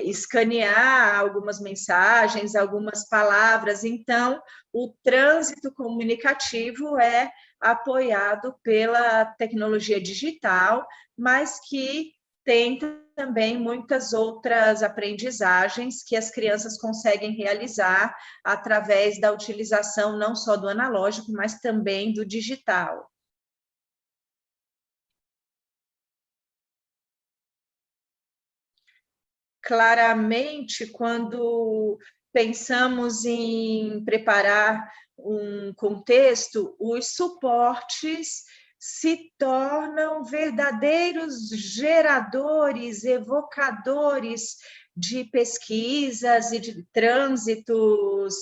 escanear algumas mensagens, algumas palavras. Então, o trânsito comunicativo é apoiado pela tecnologia digital, mas que tem também muitas outras aprendizagens que as crianças conseguem realizar através da utilização não só do analógico, mas também do digital. Claramente, quando pensamos em preparar um contexto, os suportes se tornam verdadeiros geradores, evocadores de pesquisas e de trânsitos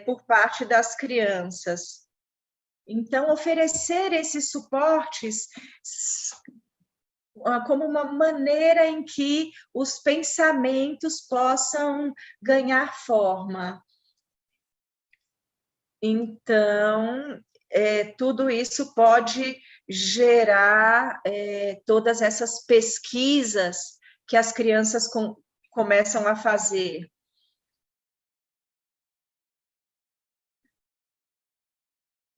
por parte das crianças. Então, oferecer esses suportes como uma maneira em que os pensamentos possam ganhar forma. Então, tudo isso pode gerar todas essas pesquisas que as crianças começam a fazer.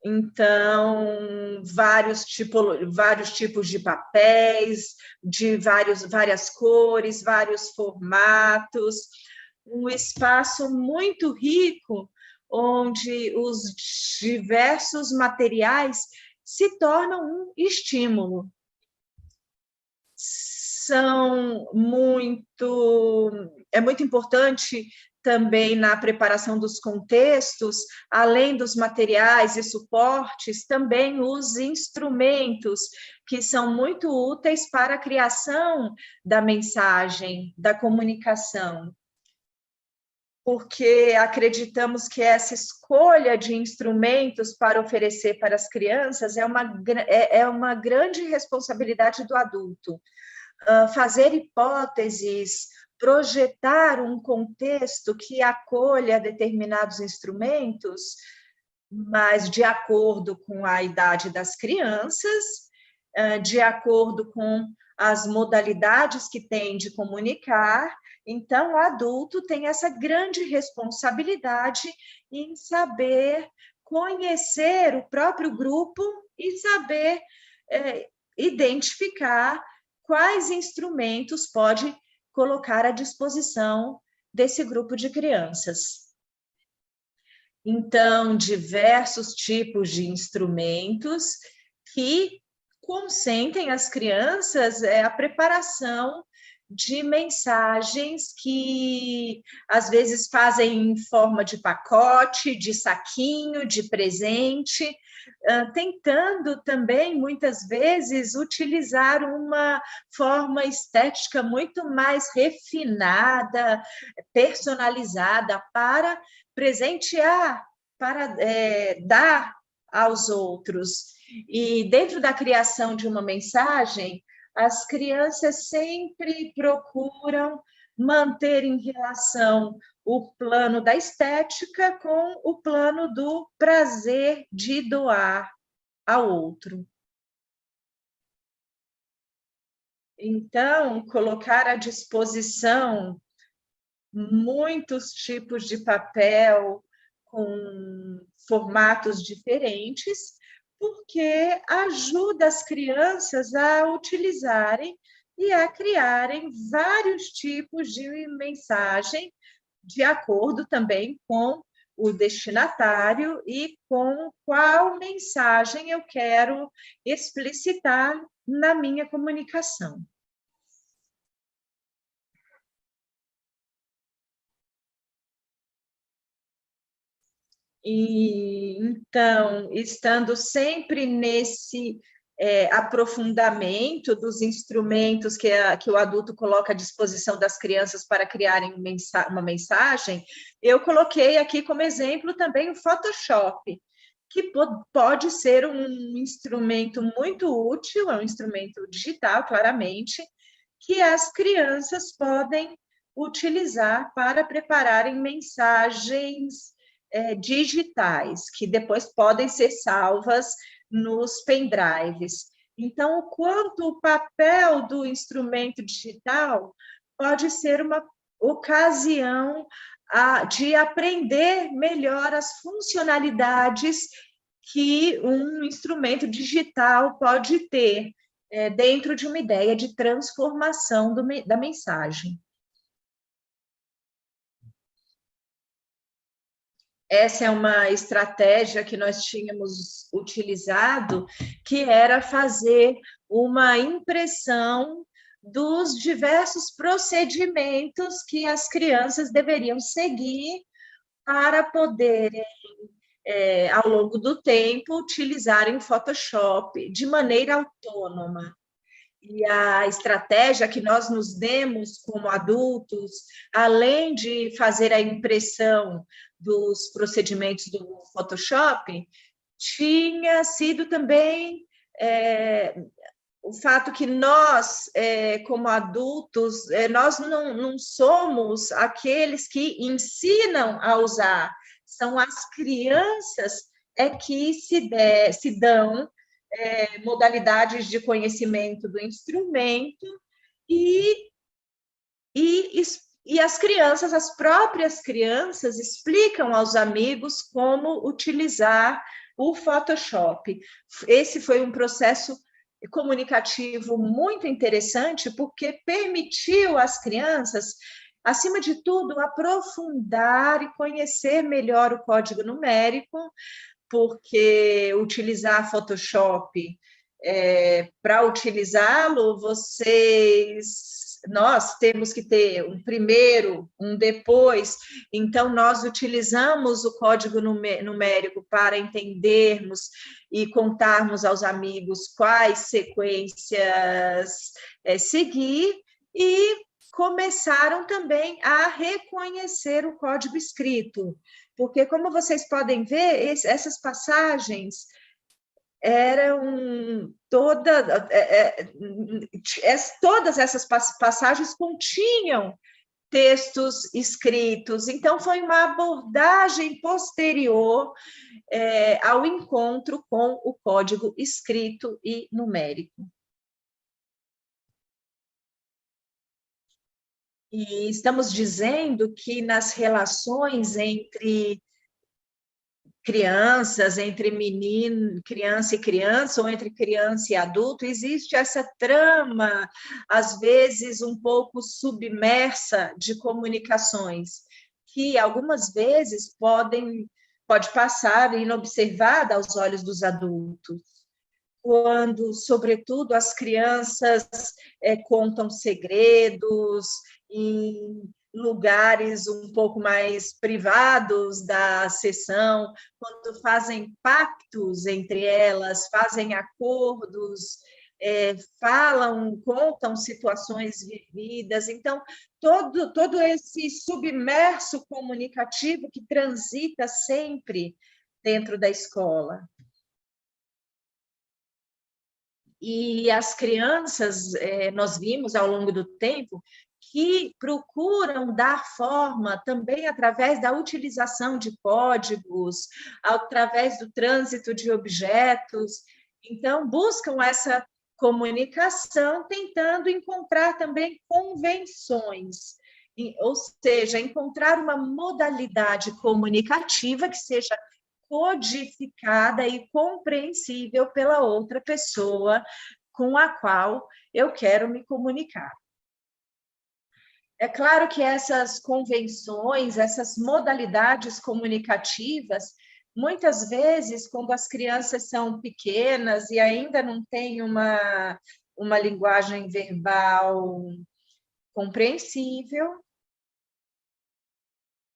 Então, vários tipos de papéis, de várias cores, vários formatos, um espaço muito rico, onde os diversos materiais se tornam um estímulo. É muito importante também na preparação dos contextos, além dos materiais e suportes, também os instrumentos, que são muito úteis para a criação da mensagem, da comunicação. Porque acreditamos que essa escolha de instrumentos para oferecer para as crianças é uma grande responsabilidade do adulto. Fazer hipóteses, projetar um contexto que acolha determinados instrumentos, mas de acordo com a idade das crianças, de acordo com as modalidades que tem de comunicar. Então, o adulto tem essa grande responsabilidade em saber conhecer o próprio grupo e saber identificar quais instrumentos pode colocar à disposição desse grupo de crianças. Então, diversos tipos de instrumentos que consentem às crianças a preparação de mensagens que, às vezes, fazem em forma de pacote, de saquinho, de presente, tentando também, muitas vezes, utilizar uma forma estética muito mais refinada, personalizada, para presentear, para dar aos outros. E dentro da criação de uma mensagem, as crianças sempre procuram manter em relação o plano da estética com o plano do prazer de doar ao outro. Então, colocar à disposição muitos tipos de papel com formatos diferentes, porque ajuda as crianças a utilizarem e a criarem vários tipos de mensagem, de acordo também com o destinatário e com qual mensagem eu quero explicitar na minha comunicação. E, então, estando sempre nesse aprofundamento dos instrumentos que o adulto coloca à disposição das crianças para criarem uma mensagem, eu coloquei aqui como exemplo também o Photoshop, que pode ser um instrumento muito útil, é um instrumento digital, claramente, que as crianças podem utilizar para prepararem mensagens digitais, que depois podem ser salvas nos pendrives. Então, o quanto o papel do instrumento digital pode ser uma ocasião de aprender melhor as funcionalidades que um instrumento digital pode ter dentro de uma ideia de transformação da mensagem. Essa é uma estratégia que nós tínhamos utilizado, que era fazer uma impressão dos diversos procedimentos que as crianças deveriam seguir para poderem, ao longo do tempo, utilizarem o Photoshop de maneira autônoma. E a estratégia que nós nos demos como adultos, além de fazer a impressão dos procedimentos do Photoshop, tinha sido também o fato que nós, como adultos, nós não somos aqueles que ensinam a usar, são as crianças que se dão modalidades de conhecimento do instrumento e as crianças, as próprias crianças, explicam aos amigos como utilizar o Photoshop. Esse foi um processo comunicativo muito interessante, porque permitiu às crianças, acima de tudo, aprofundar e conhecer melhor o código numérico, porque utilizar Photoshop, para utilizá-lo, nós temos que ter um primeiro, um depois, então nós utilizamos o código numérico para entendermos e contarmos aos amigos quais sequências seguir, e começaram também a reconhecer o código escrito, porque, como vocês podem ver, essas passagens eram todas essas passagens continham textos escritos, então foi uma abordagem posterior ao encontro com o código escrito e numérico. E estamos dizendo que nas relações entre crianças, entre criança e criança, ou entre criança e adulto, existe essa trama, às vezes um pouco submersa, de comunicações, que algumas vezes pode passar inobservada aos olhos dos adultos. quando, sobretudo, as crianças contam segredos em lugares um pouco mais privados da sessão, quando fazem pactos entre elas, fazem acordos, falam, contam situações vividas. Então, todo esse submerso comunicativo que transita sempre dentro da escola. E as crianças, nós vimos ao longo do tempo, que procuram dar forma também através da utilização de códigos, através do trânsito de objetos. Então, buscam essa comunicação, tentando encontrar também convenções, ou seja, encontrar uma modalidade comunicativa que seja codificada e compreensível pela outra pessoa com a qual eu quero me comunicar. É claro que essas convenções, essas modalidades comunicativas, muitas vezes, quando as crianças são pequenas e ainda não têm uma linguagem verbal compreensível,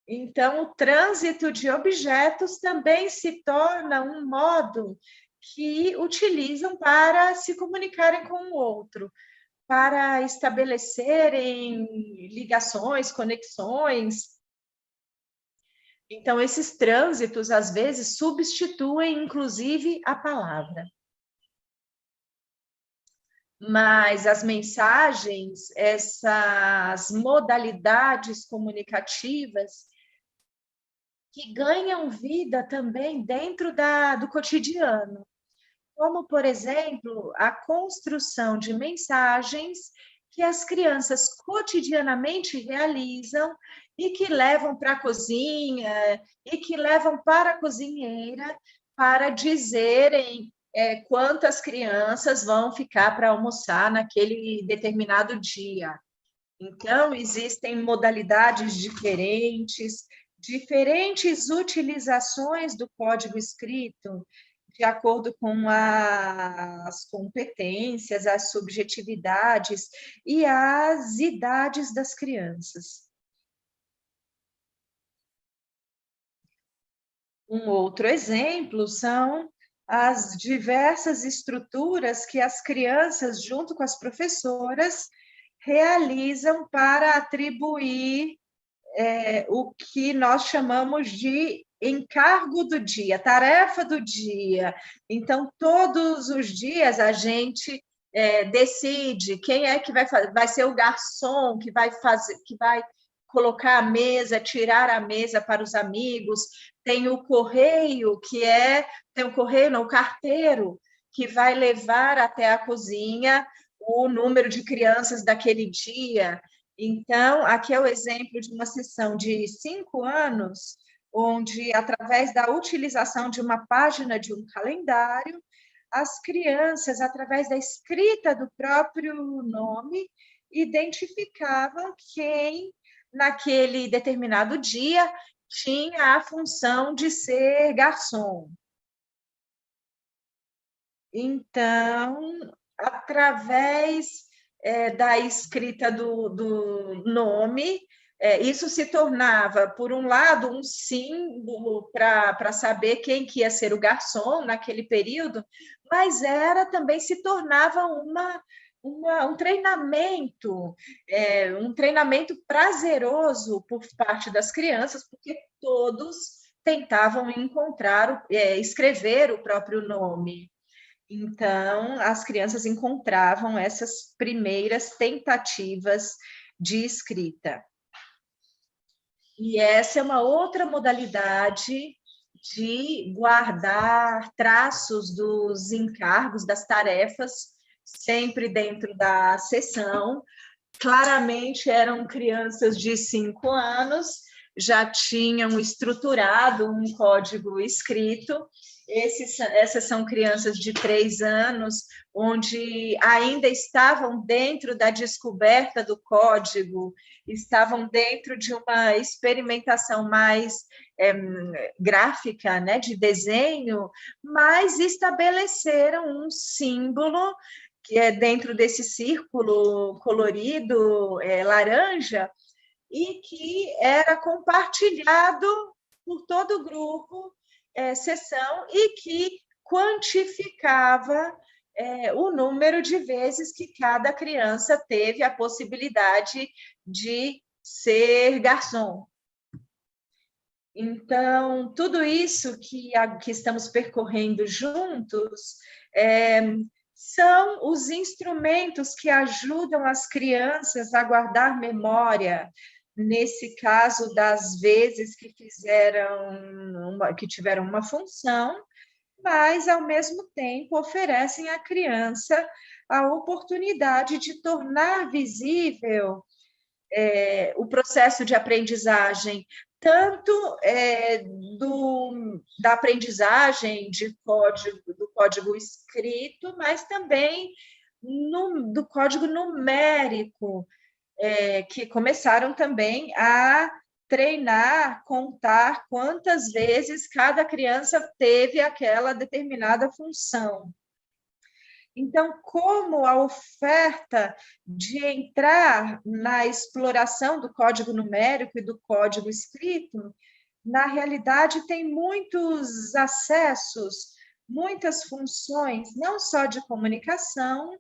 então, o trânsito de objetos também se torna um modo que utilizam para se comunicarem com o outro, para estabelecerem ligações, conexões. Então, esses trânsitos, às vezes, substituem, inclusive, a palavra. Mas as mensagens, essas modalidades comunicativas, que ganham vida também dentro do cotidiano, como, por exemplo, a construção de mensagens que as crianças cotidianamente realizam e que levam para a cozinha e que levam para a cozinheira para dizerem quantas crianças vão ficar para almoçar naquele determinado dia. Então, existem modalidades diferentes utilizações do código escrito, de acordo com as competências, as subjetividades e as idades das crianças. Um outro exemplo são as diversas estruturas que as crianças, junto com as professoras, realizam para atribuir o que nós chamamos de encargo do dia, tarefa do dia. Então, todos os dias a gente decide quem é que vai ser o garçom que vai colocar a mesa, tirar a mesa para os amigos. Tem o correio, o carteiro, que vai levar até a cozinha o número de crianças daquele dia. Então, aqui é o exemplo de uma sessão de 5 anos, onde, através da utilização de uma página de um calendário, as crianças, através da escrita do próprio nome, identificavam quem, naquele determinado dia, tinha a função de ser garçom. Então, através da escrita do nome, isso se tornava, por um lado, um símbolo para saber quem que ia ser o garçom naquele período, mas também se tornava um treinamento prazeroso por parte das crianças, porque todos tentavam escrever o próprio nome. Então, as crianças encontravam essas primeiras tentativas de escrita. E essa é uma outra modalidade de guardar traços dos encargos, das tarefas, sempre dentro da sessão. Claramente eram crianças de 5 anos, já tinham estruturado um código escrito. Essas são crianças de 3 anos, onde ainda estavam dentro da descoberta do código, estavam dentro de uma experimentação mais gráfica, né, de desenho, mas estabeleceram um símbolo que é dentro desse círculo colorido, laranja, e que era compartilhado por todo o grupo, sessão, e que quantificava o número de vezes que cada criança teve a possibilidade de ser garçom. Então, tudo isso que estamos percorrendo juntos são os instrumentos que ajudam as crianças a guardar memória, nesse caso das vezes que tiveram uma função, mas, ao mesmo tempo, oferecem à criança a oportunidade de tornar visível o processo de aprendizagem, tanto da aprendizagem do código escrito, mas também do código numérico, que começaram também a treinar, contar quantas vezes cada criança teve aquela determinada função. Então, como a oferta de entrar na exploração do código numérico e do código escrito, na realidade tem muitos acessos, muitas funções, não só de comunicação,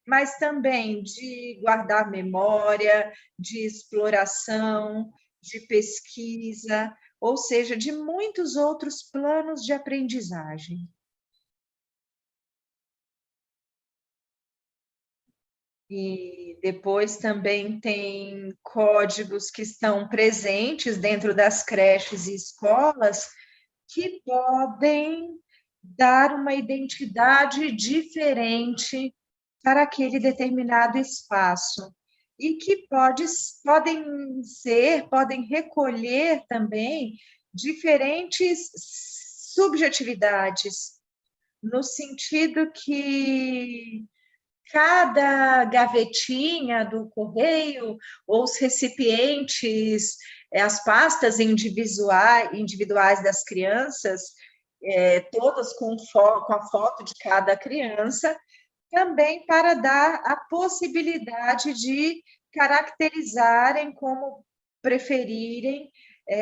mas também de guardar memória, de exploração, de pesquisa, ou seja, de muitos outros planos de aprendizagem. E depois também tem códigos que estão presentes dentro das creches e escolas que podem dar uma identidade diferente para aquele determinado espaço e que podem recolher também diferentes subjetividades, no sentido que cada gavetinha do correio, ou os recipientes, as pastas individuais das crianças, todas com a foto de cada criança, também para dar a possibilidade de caracterizarem como preferirem,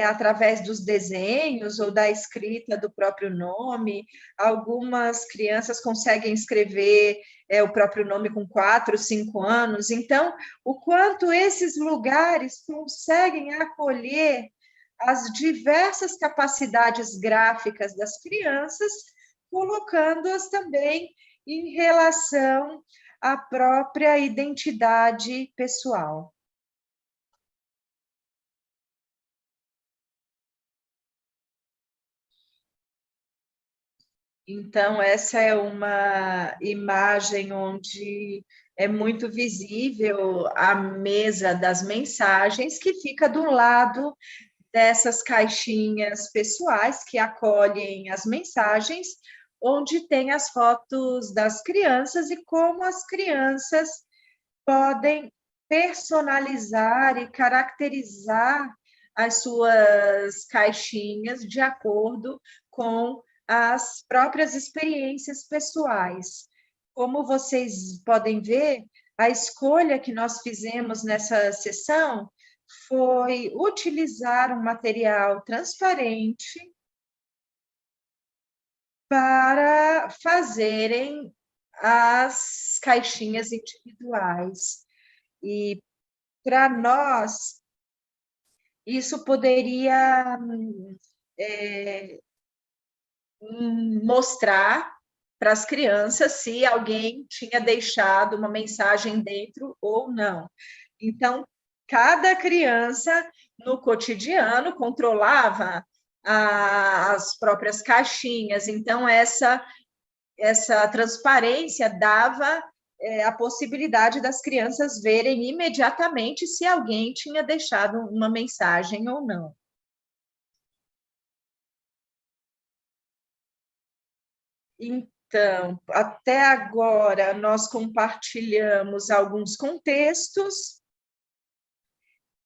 através dos desenhos ou da escrita do próprio nome. Algumas crianças conseguem escrever o próprio nome com 4, 5 anos. Então, o quanto esses lugares conseguem acolher as diversas capacidades gráficas das crianças, colocando-as também em relação à própria identidade pessoal. Então, essa é uma imagem onde é muito visível a mesa das mensagens, que fica do lado dessas caixinhas pessoais que acolhem as mensagens, onde tem as fotos das crianças e como as crianças podem personalizar e caracterizar as suas caixinhas de acordo com as próprias experiências pessoais. Como vocês podem ver, a escolha que nós fizemos nessa sessão foi utilizar um material transparente para fazerem as caixinhas individuais. E, para nós, isso poderia mostrar para as crianças se alguém tinha deixado uma mensagem dentro ou não. Então, cada criança, no cotidiano, controlava as próprias caixinhas. Então, essa transparência dava a possibilidade das crianças verem imediatamente se alguém tinha deixado uma mensagem ou não. Então, até agora, nós compartilhamos alguns contextos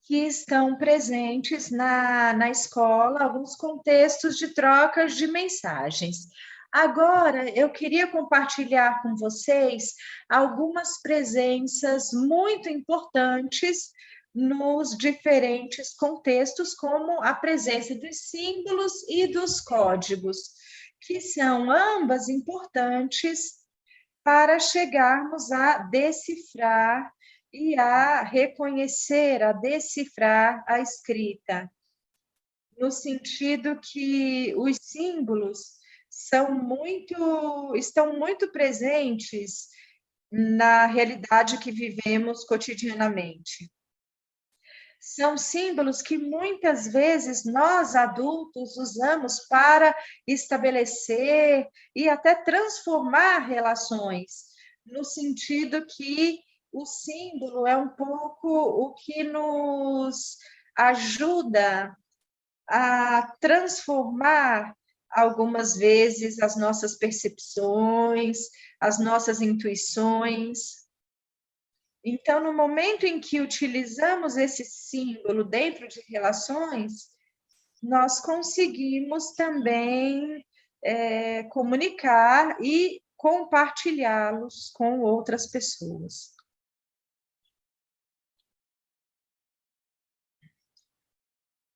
que estão presentes na escola, alguns contextos de trocas de mensagens. Agora, eu queria compartilhar com vocês algumas presenças muito importantes nos diferentes contextos, como a presença dos símbolos e dos códigos, que são ambas importantes para chegarmos a decifrar e a reconhecer, a decifrar a escrita, no sentido que os símbolos estão muito presentes na realidade que vivemos cotidianamente. São símbolos que muitas vezes nós adultos usamos para estabelecer e até transformar relações, no sentido que o símbolo é um pouco o que nos ajuda a transformar algumas vezes as nossas percepções, as nossas intuições. Então, no momento em que utilizamos esse símbolo dentro de relações, nós conseguimos também comunicar e compartilhá-los com outras pessoas.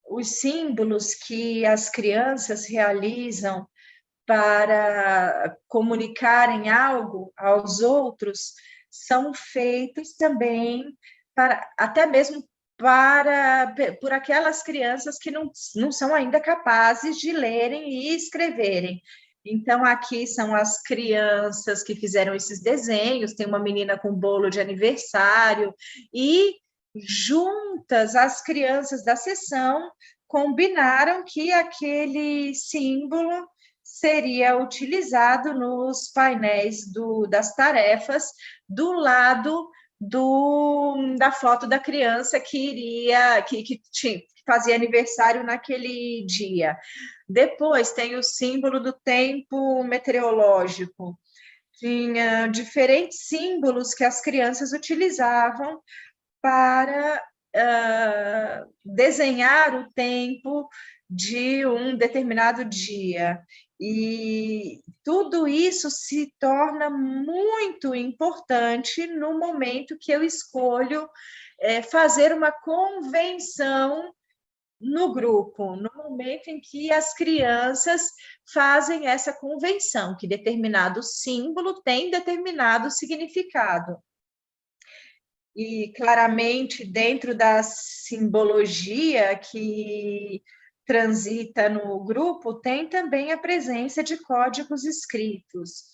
Os símbolos que as crianças realizam para comunicarem algo aos outros são feitos também até mesmo por aquelas crianças que não são ainda capazes de lerem e escreverem. Então, aqui são as crianças que fizeram esses desenhos, tem uma menina com bolo de aniversário, e juntas as crianças da sessão combinaram que aquele símbolo seria utilizado nos painéis das tarefas do lado da foto da criança que fazia aniversário naquele dia. Depois tem o símbolo do tempo meteorológico. Tinha diferentes símbolos que as crianças utilizavam para desenhar o tempo de um determinado dia. E tudo isso se torna muito importante no momento que eu escolho fazer uma convenção no grupo, no momento em que as crianças fazem essa convenção, que determinado símbolo tem determinado significado. E claramente dentro da simbologia que transita no grupo, tem também a presença de códigos escritos.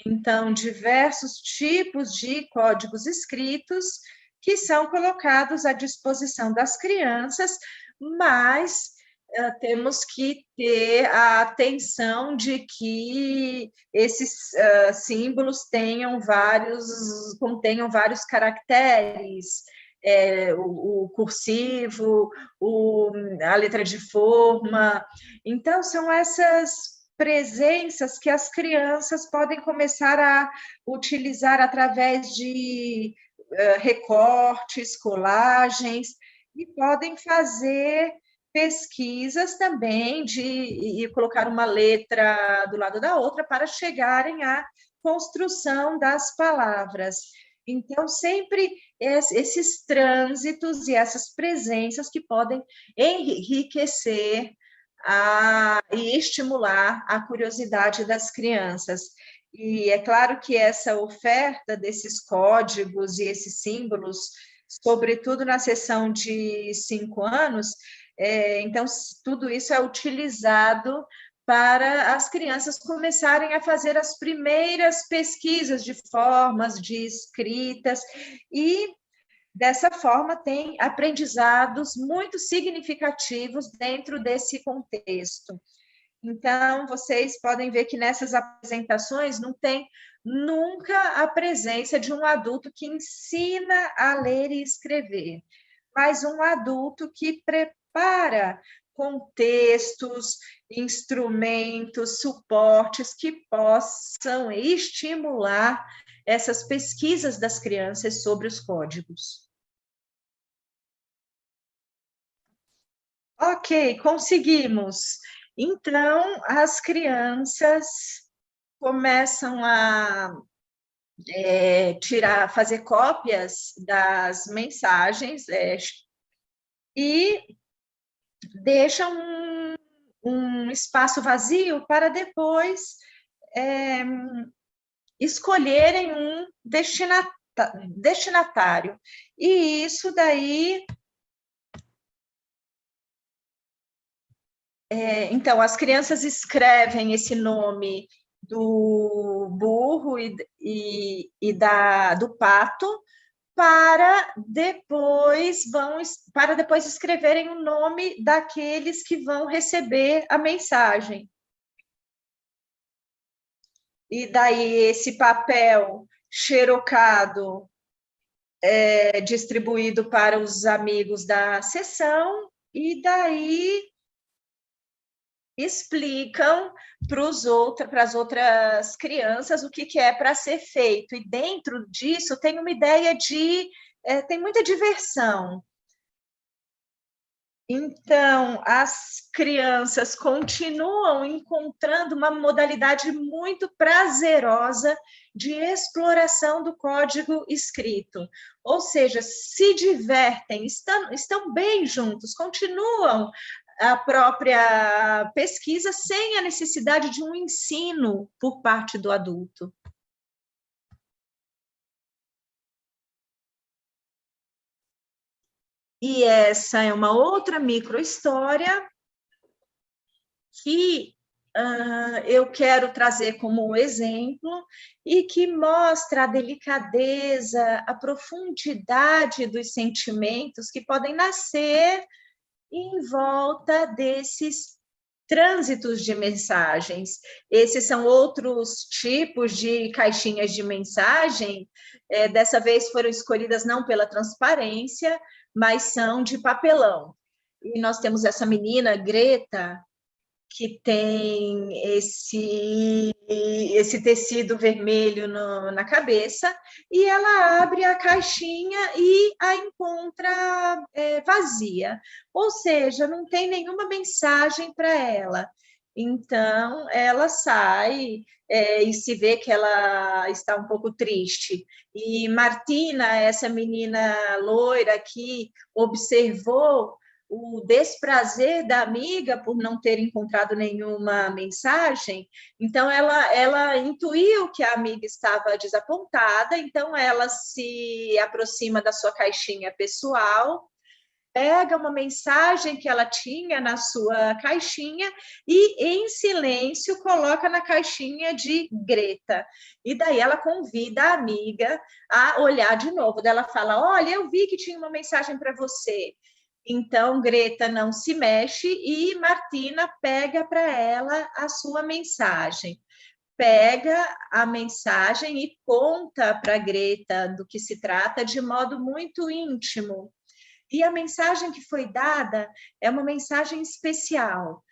Então, diversos tipos de códigos escritos que são colocados à disposição das crianças, mas temos que ter a atenção de que esses símbolos contenham vários caracteres, o cursivo, a letra de forma. Então, são essas presenças que as crianças podem começar a utilizar através de recortes, colagens, e podem fazer pesquisas também e colocar uma letra do lado da outra para chegarem à construção das palavras. Então, sempre esses trânsitos e essas presenças que podem enriquecer e estimular a curiosidade das crianças. E é claro que essa oferta desses códigos e esses símbolos, sobretudo na sessão de 5 anos, então, tudo isso é utilizado para as crianças começarem a fazer as primeiras pesquisas de formas, de escritas, e dessa forma tem aprendizados muito significativos dentro desse contexto. Então, vocês podem ver que nessas apresentações não tem nunca a presença de um adulto que ensina a ler e escrever, mas um adulto que prepara contextos, instrumentos, suportes que possam estimular essas pesquisas das crianças sobre os códigos. Ok, conseguimos. Então, as crianças começam a fazer cópias das mensagens e deixam um espaço vazio para depois escolherem um destinatário. E isso daí... então, as crianças escrevem esse nome do burro do pato para depois escreverem o nome daqueles que vão receber a mensagem. E daí esse papel xerocado é distribuído para os amigos da sessão, e daí explicam para as outras crianças o que é para ser feito. E dentro disso tem uma ideia tem muita diversão. Então, as crianças continuam encontrando uma modalidade muito prazerosa de exploração do código escrito. Ou seja, se divertem, estão bem juntos, continuam a própria pesquisa sem a necessidade de um ensino por parte do adulto. E essa é uma outra micro-história que eu quero trazer como exemplo e que mostra a delicadeza, a profundidade dos sentimentos que podem nascer em volta desses trânsitos de mensagens. Esses são outros tipos de caixinhas de mensagem, dessa vez foram escolhidas não pela transparência, mas são de papelão. E nós temos essa menina, Greta, que tem esse tecido vermelho na cabeça, e ela abre a caixinha e a encontra vazia, ou seja, não tem nenhuma mensagem para ela. Então, ela sai e se vê que ela está um pouco triste. E Martina, essa menina loira que observou o desprazer da amiga por não ter encontrado nenhuma mensagem, então ela intuiu que a amiga estava desapontada, então ela se aproxima da sua caixinha pessoal, pega uma mensagem que ela tinha na sua caixinha e, em silêncio, coloca na caixinha de Greta. E daí ela convida a amiga a olhar de novo. Daí ela fala, olha, eu vi que tinha uma mensagem para você. Então, Greta não se mexe e Martina pega para ela a sua mensagem. Pega a mensagem e conta para Greta do que se trata de modo muito íntimo. E a mensagem que foi dada é uma mensagem especial,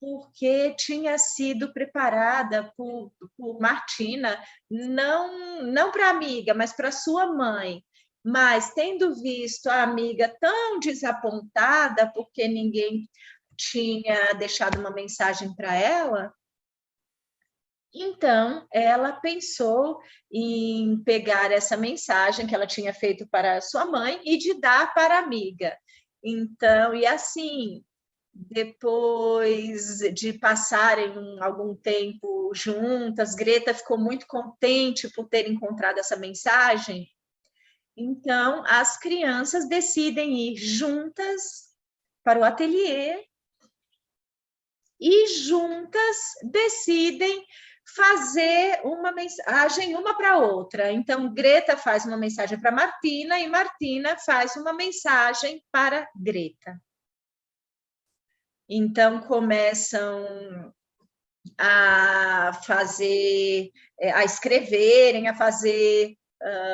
porque tinha sido preparada por Martina, não para a amiga, mas para sua mãe. Mas, tendo visto a amiga tão desapontada, porque ninguém tinha deixado uma mensagem para ela, então ela pensou em pegar essa mensagem que ela tinha feito para sua mãe e de dar para a amiga. Então, e assim, depois de passarem algum tempo juntas, Greta ficou muito contente por ter encontrado essa mensagem. Então, as crianças decidem ir juntas para o ateliê e juntas decidem fazer uma mensagem uma para outra. Então, Greta faz uma mensagem para Martina e Martina faz uma mensagem para Greta. Então, começam a escreverem, a fazer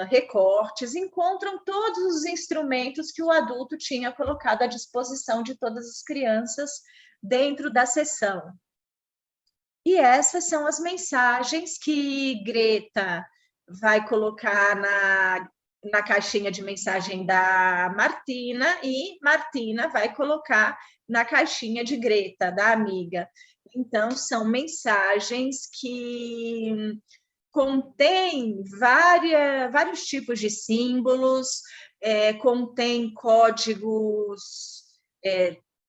recortes, encontram todos os instrumentos que o adulto tinha colocado à disposição de todas as crianças dentro da sessão. E essas são as mensagens que Greta vai colocar na caixinha de mensagem da Martina, e Martina vai colocar na caixinha de Greta, da amiga. Então, são mensagens que contêm vários tipos de símbolos, contém códigos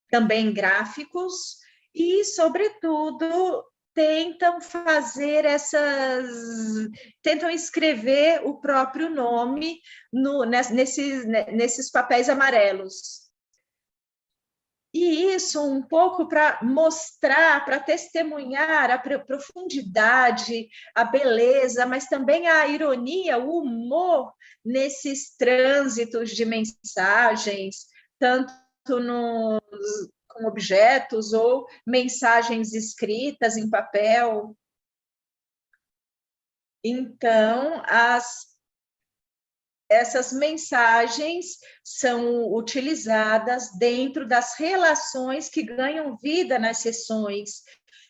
também gráficos, e, sobretudo, tentam escrever o próprio nome nesses papéis amarelos. E isso um pouco para mostrar, para testemunhar a profundidade, a beleza, mas também a ironia, o humor nesses trânsitos de mensagens, tanto com objetos ou mensagens escritas em papel. Então, essas mensagens são utilizadas dentro das relações que ganham vida nas sessões,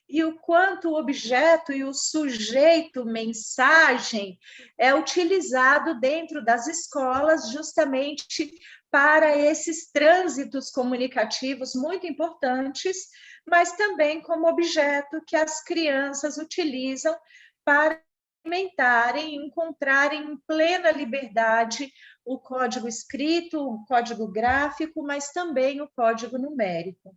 e o quanto o objeto e o sujeito mensagem é utilizado dentro das escolas justamente para esses trânsitos comunicativos muito importantes, mas também como objeto que as crianças utilizam para experimentarem e encontrarem em plena liberdade o código escrito, o código gráfico, mas também o código numérico.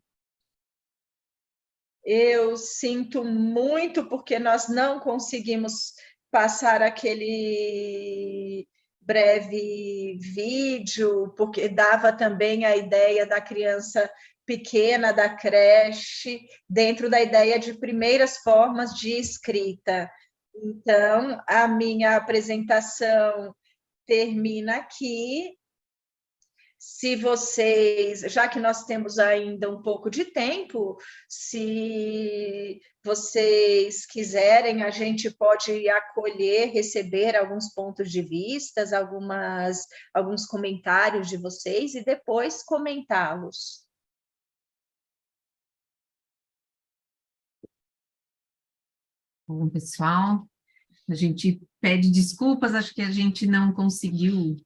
Eu sinto muito porque nós não conseguimos passar aquele breve vídeo, porque dava também a ideia da criança pequena da creche, dentro da ideia de primeiras formas de escrita. Então, a minha apresentação termina aqui. Se vocês, já que nós temos ainda um pouco de tempo, se vocês quiserem, a gente pode acolher, receber alguns pontos de vista, alguns comentários de vocês e depois comentá-los. Bom, pessoal, a gente pede desculpas, acho que a gente não conseguiu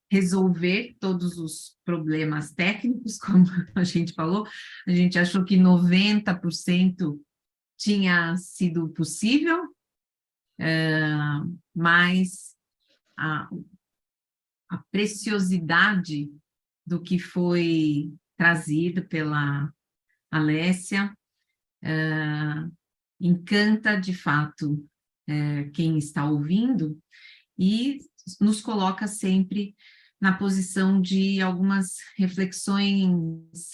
resolver todos os problemas técnicos, como a gente falou. A gente achou que 90% tinha sido possível, mas a preciosidade do que foi trazido pela Alessia encanta, de fato, quem está ouvindo, e nos coloca sempre na posição de algumas reflexões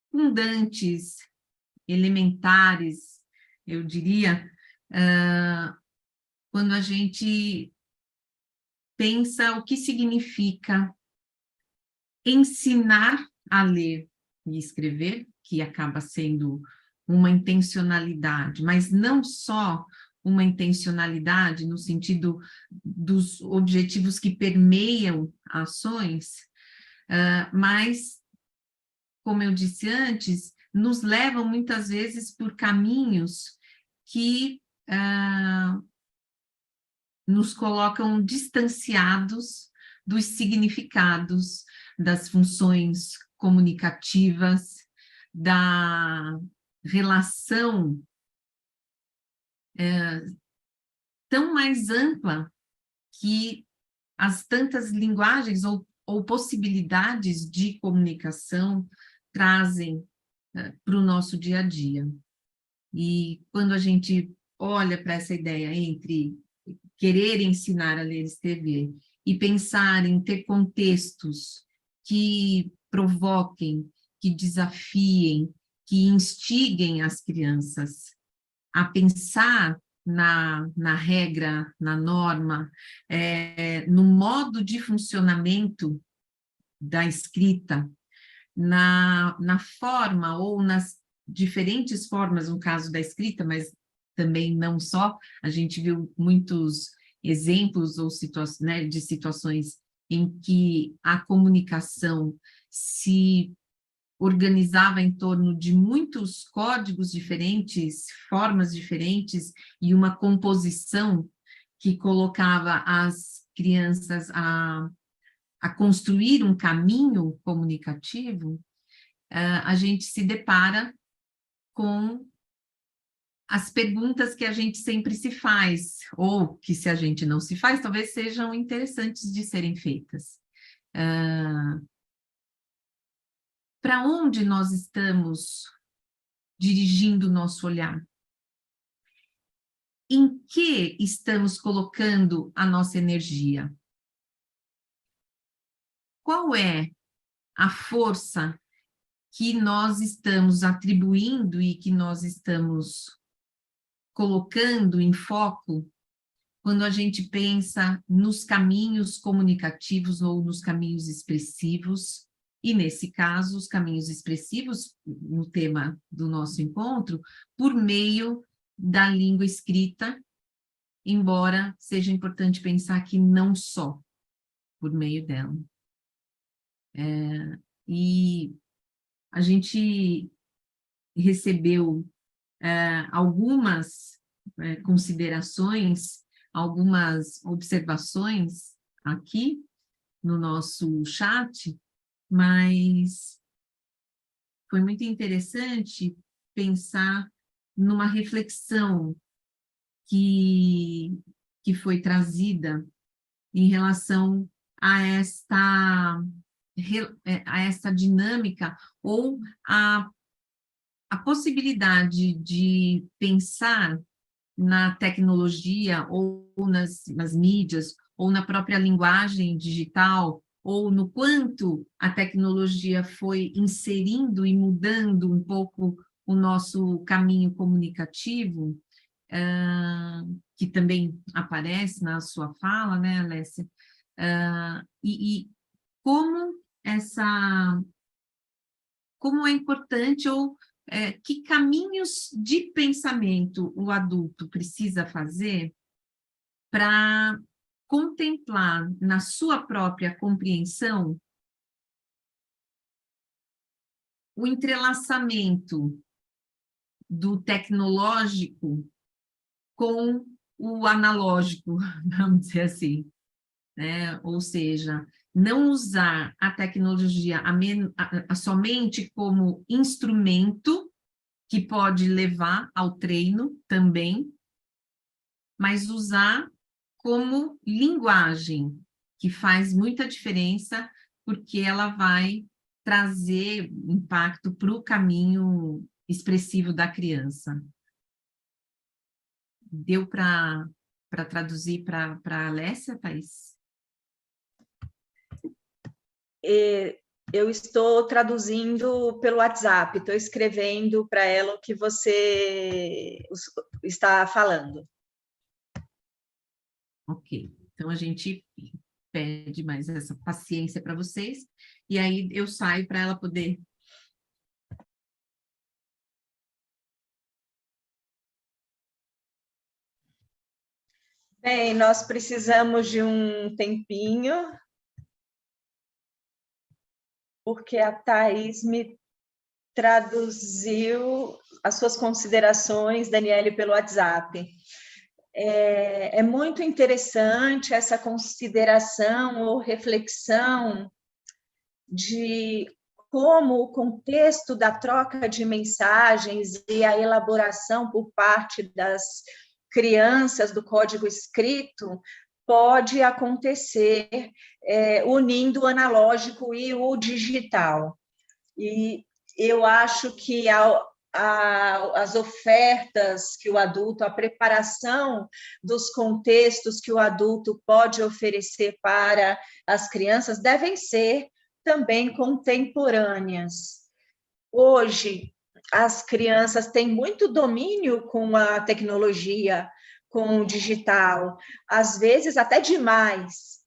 fundantes, elementares, eu diria, quando a gente pensa o que significa ensinar a ler e escrever, que acaba sendo uma intencionalidade, mas não só uma intencionalidade no sentido dos objetivos que permeiam ações, mas, como eu disse antes, nos levam muitas vezes por caminhos que nos colocam distanciados dos significados, das funções comunicativas, da relação tão mais ampla que as tantas linguagens ou possibilidades de comunicação trazem para o nosso dia a dia. E quando a gente olha para essa ideia entre querer ensinar a ler e escrever e pensar em ter contextos que provoquem, que desafiem, que instiguem as crianças a pensar na regra, na norma, no modo de funcionamento da escrita, na forma ou nas diferentes formas, no caso da escrita, mas também não só, a gente viu muitos exemplos ou né, de situações em que a comunicação se organizava em torno de muitos códigos diferentes, formas diferentes, e uma composição que colocava as crianças a construir um caminho comunicativo, a gente se depara com as perguntas que a gente sempre se faz, ou que se a gente não se faz, talvez sejam interessantes de serem feitas. Para onde nós estamos dirigindo o nosso olhar? Em que estamos colocando a nossa energia? Qual é a força que nós estamos atribuindo e que nós estamos colocando em foco quando a gente pensa nos caminhos comunicativos ou nos caminhos expressivos, e nesse caso, os caminhos expressivos, no tema do nosso encontro, por meio da língua escrita, embora seja importante pensar que não só por meio dela. E a gente recebeu algumas considerações, algumas observações aqui no nosso chat, mas foi muito interessante pensar numa reflexão que foi trazida em relação a esta dinâmica ou a possibilidade de pensar na tecnologia ou nas mídias ou na própria linguagem digital ou no quanto a tecnologia foi inserindo e mudando um pouco o nosso caminho comunicativo, que também aparece na sua fala, né, Alessia? E como como é importante ou que caminhos de pensamento o adulto precisa fazer para contemplar na sua própria compreensão o entrelaçamento do tecnológico com o analógico, vamos dizer assim, né? Ou seja, não usar a tecnologia somente como instrumento que pode levar ao treino também, mas usar como linguagem, que faz muita diferença, porque ela vai trazer impacto para o caminho expressivo da criança. Deu para traduzir para a Alessia, Thaís? Eu estou traduzindo pelo WhatsApp, estou escrevendo para ela o que você está falando. Ok, então a gente pede mais essa paciência para vocês, e aí eu saio para ela poder... Bem, nós precisamos de um tempinho, porque a Thaís me traduziu as suas considerações, Daniele, pelo WhatsApp. É muito interessante essa consideração ou reflexão de como o contexto da troca de mensagens e a elaboração por parte das crianças do código escrito pode acontecer unindo o analógico e o digital. E eu acho que as ofertas que o adulto, a preparação dos contextos que o adulto pode oferecer para as crianças devem ser também contemporâneas. Hoje, as crianças têm muito domínio com a tecnologia, com o digital, às vezes até demais,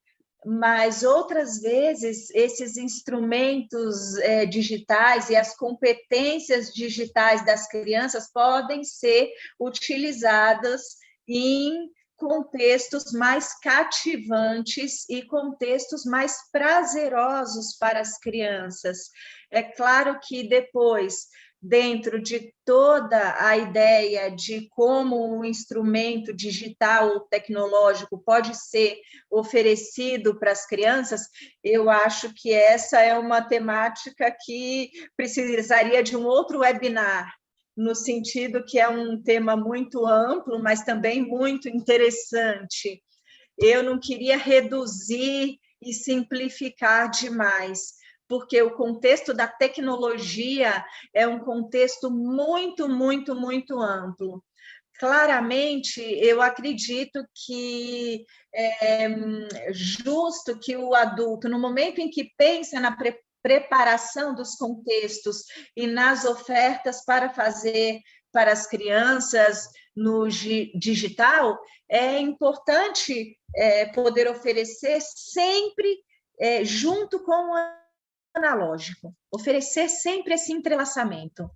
mas outras vezes esses instrumentos digitais e as competências digitais das crianças podem ser utilizadas em contextos mais cativantes e contextos mais prazerosos para as crianças. É claro que depois, dentro de toda a ideia de como um instrumento digital ou tecnológico pode ser oferecido para as crianças, eu acho que essa é uma temática que precisaria de um outro webinar, no sentido que é um tema muito amplo, mas também muito interessante. Eu não queria reduzir e simplificar demais, porque o contexto da tecnologia é um contexto muito, muito, muito amplo. Claramente, eu acredito que é justo que o adulto, no momento em que pensa na preparação dos contextos e nas ofertas para fazer para as crianças no digital, é importante poder oferecer sempre junto com o analógico, oferecer sempre esse entrelaçamento.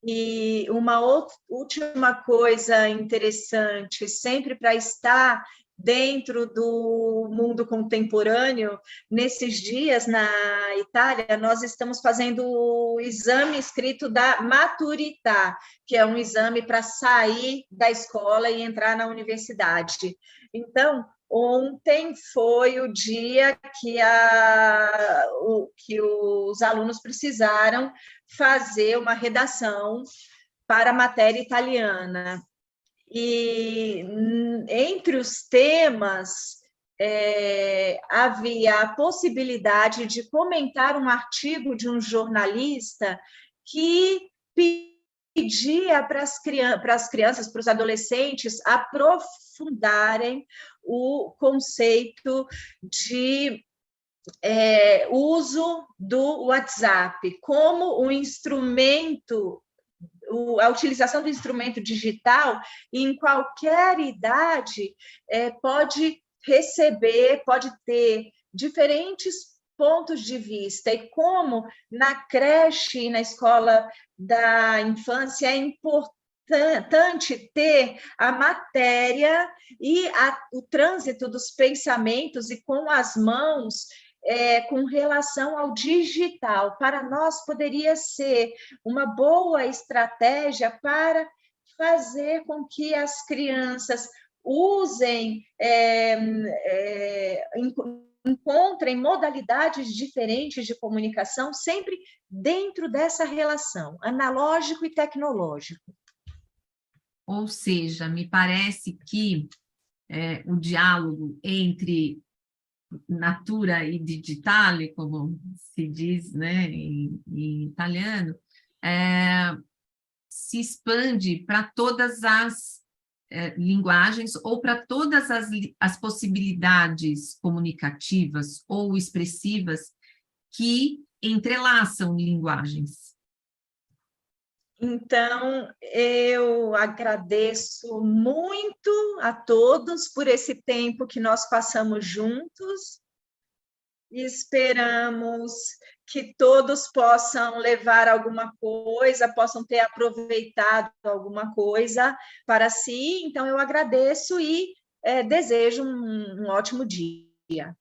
E uma última coisa interessante, sempre para estar dentro do mundo contemporâneo, nesses dias na Itália, nós estamos fazendo o exame escrito da maturità, que é um exame para sair da escola e entrar na universidade. Então, ontem foi o dia que os alunos precisaram fazer uma redação para a matéria italiana. E entre os temas, havia a possibilidade de comentar um artigo de um jornalista que pedia para as crianças, para os adolescentes, aprofundarem o conceito de uso do WhatsApp como um instrumento, a utilização do instrumento digital em qualquer idade pode receber, pode ter diferentes pontos de vista, e como na creche e na escola da infância é importante ter a matéria e o trânsito dos pensamentos e com as mãos com relação ao digital. Para nós, poderia ser uma boa estratégia para fazer com que as crianças usem, encontrem modalidades diferentes de comunicação, sempre dentro dessa relação, analógico e tecnológico. Ou seja, me parece que o diálogo entre natura e digitale, como se diz, né, em italiano, se expande para todas as linguagens ou para todas as possibilidades comunicativas ou expressivas que entrelaçam linguagens. Então, eu agradeço muito a todos por esse tempo que nós passamos juntos e esperamos que todos possam levar alguma coisa, possam ter aproveitado alguma coisa para si. Então, eu agradeço e desejo um ótimo dia.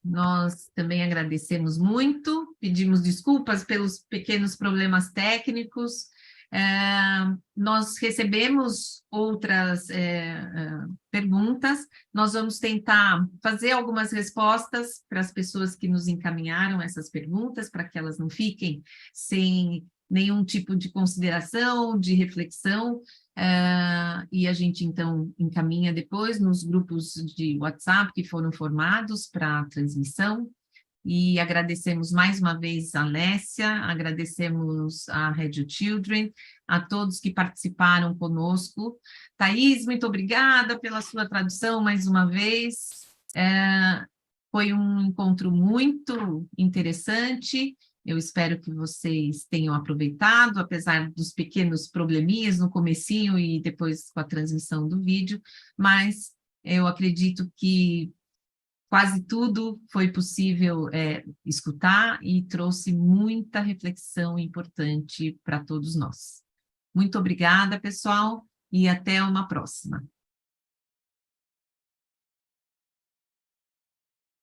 Nós também agradecemos muito, pedimos desculpas pelos pequenos problemas técnicos. Nós recebemos outras perguntas, nós vamos tentar fazer algumas respostas para as pessoas que nos encaminharam essas perguntas, para que elas não fiquem sem nenhum tipo de consideração, de reflexão, e a gente, então, encaminha depois nos grupos de WhatsApp que foram formados para a transmissão, e agradecemos mais uma vez a Lécia, agradecemos a Red Children, a todos que participaram conosco. Thaís, muito obrigada pela sua tradução mais uma vez, foi um encontro muito interessante. Eu espero que vocês tenham aproveitado, apesar dos pequenos probleminhas no comecinho e depois com a transmissão do vídeo, mas eu acredito que quase tudo foi possível escutar e trouxe muita reflexão importante para todos nós. Muito obrigada, pessoal, e até uma próxima.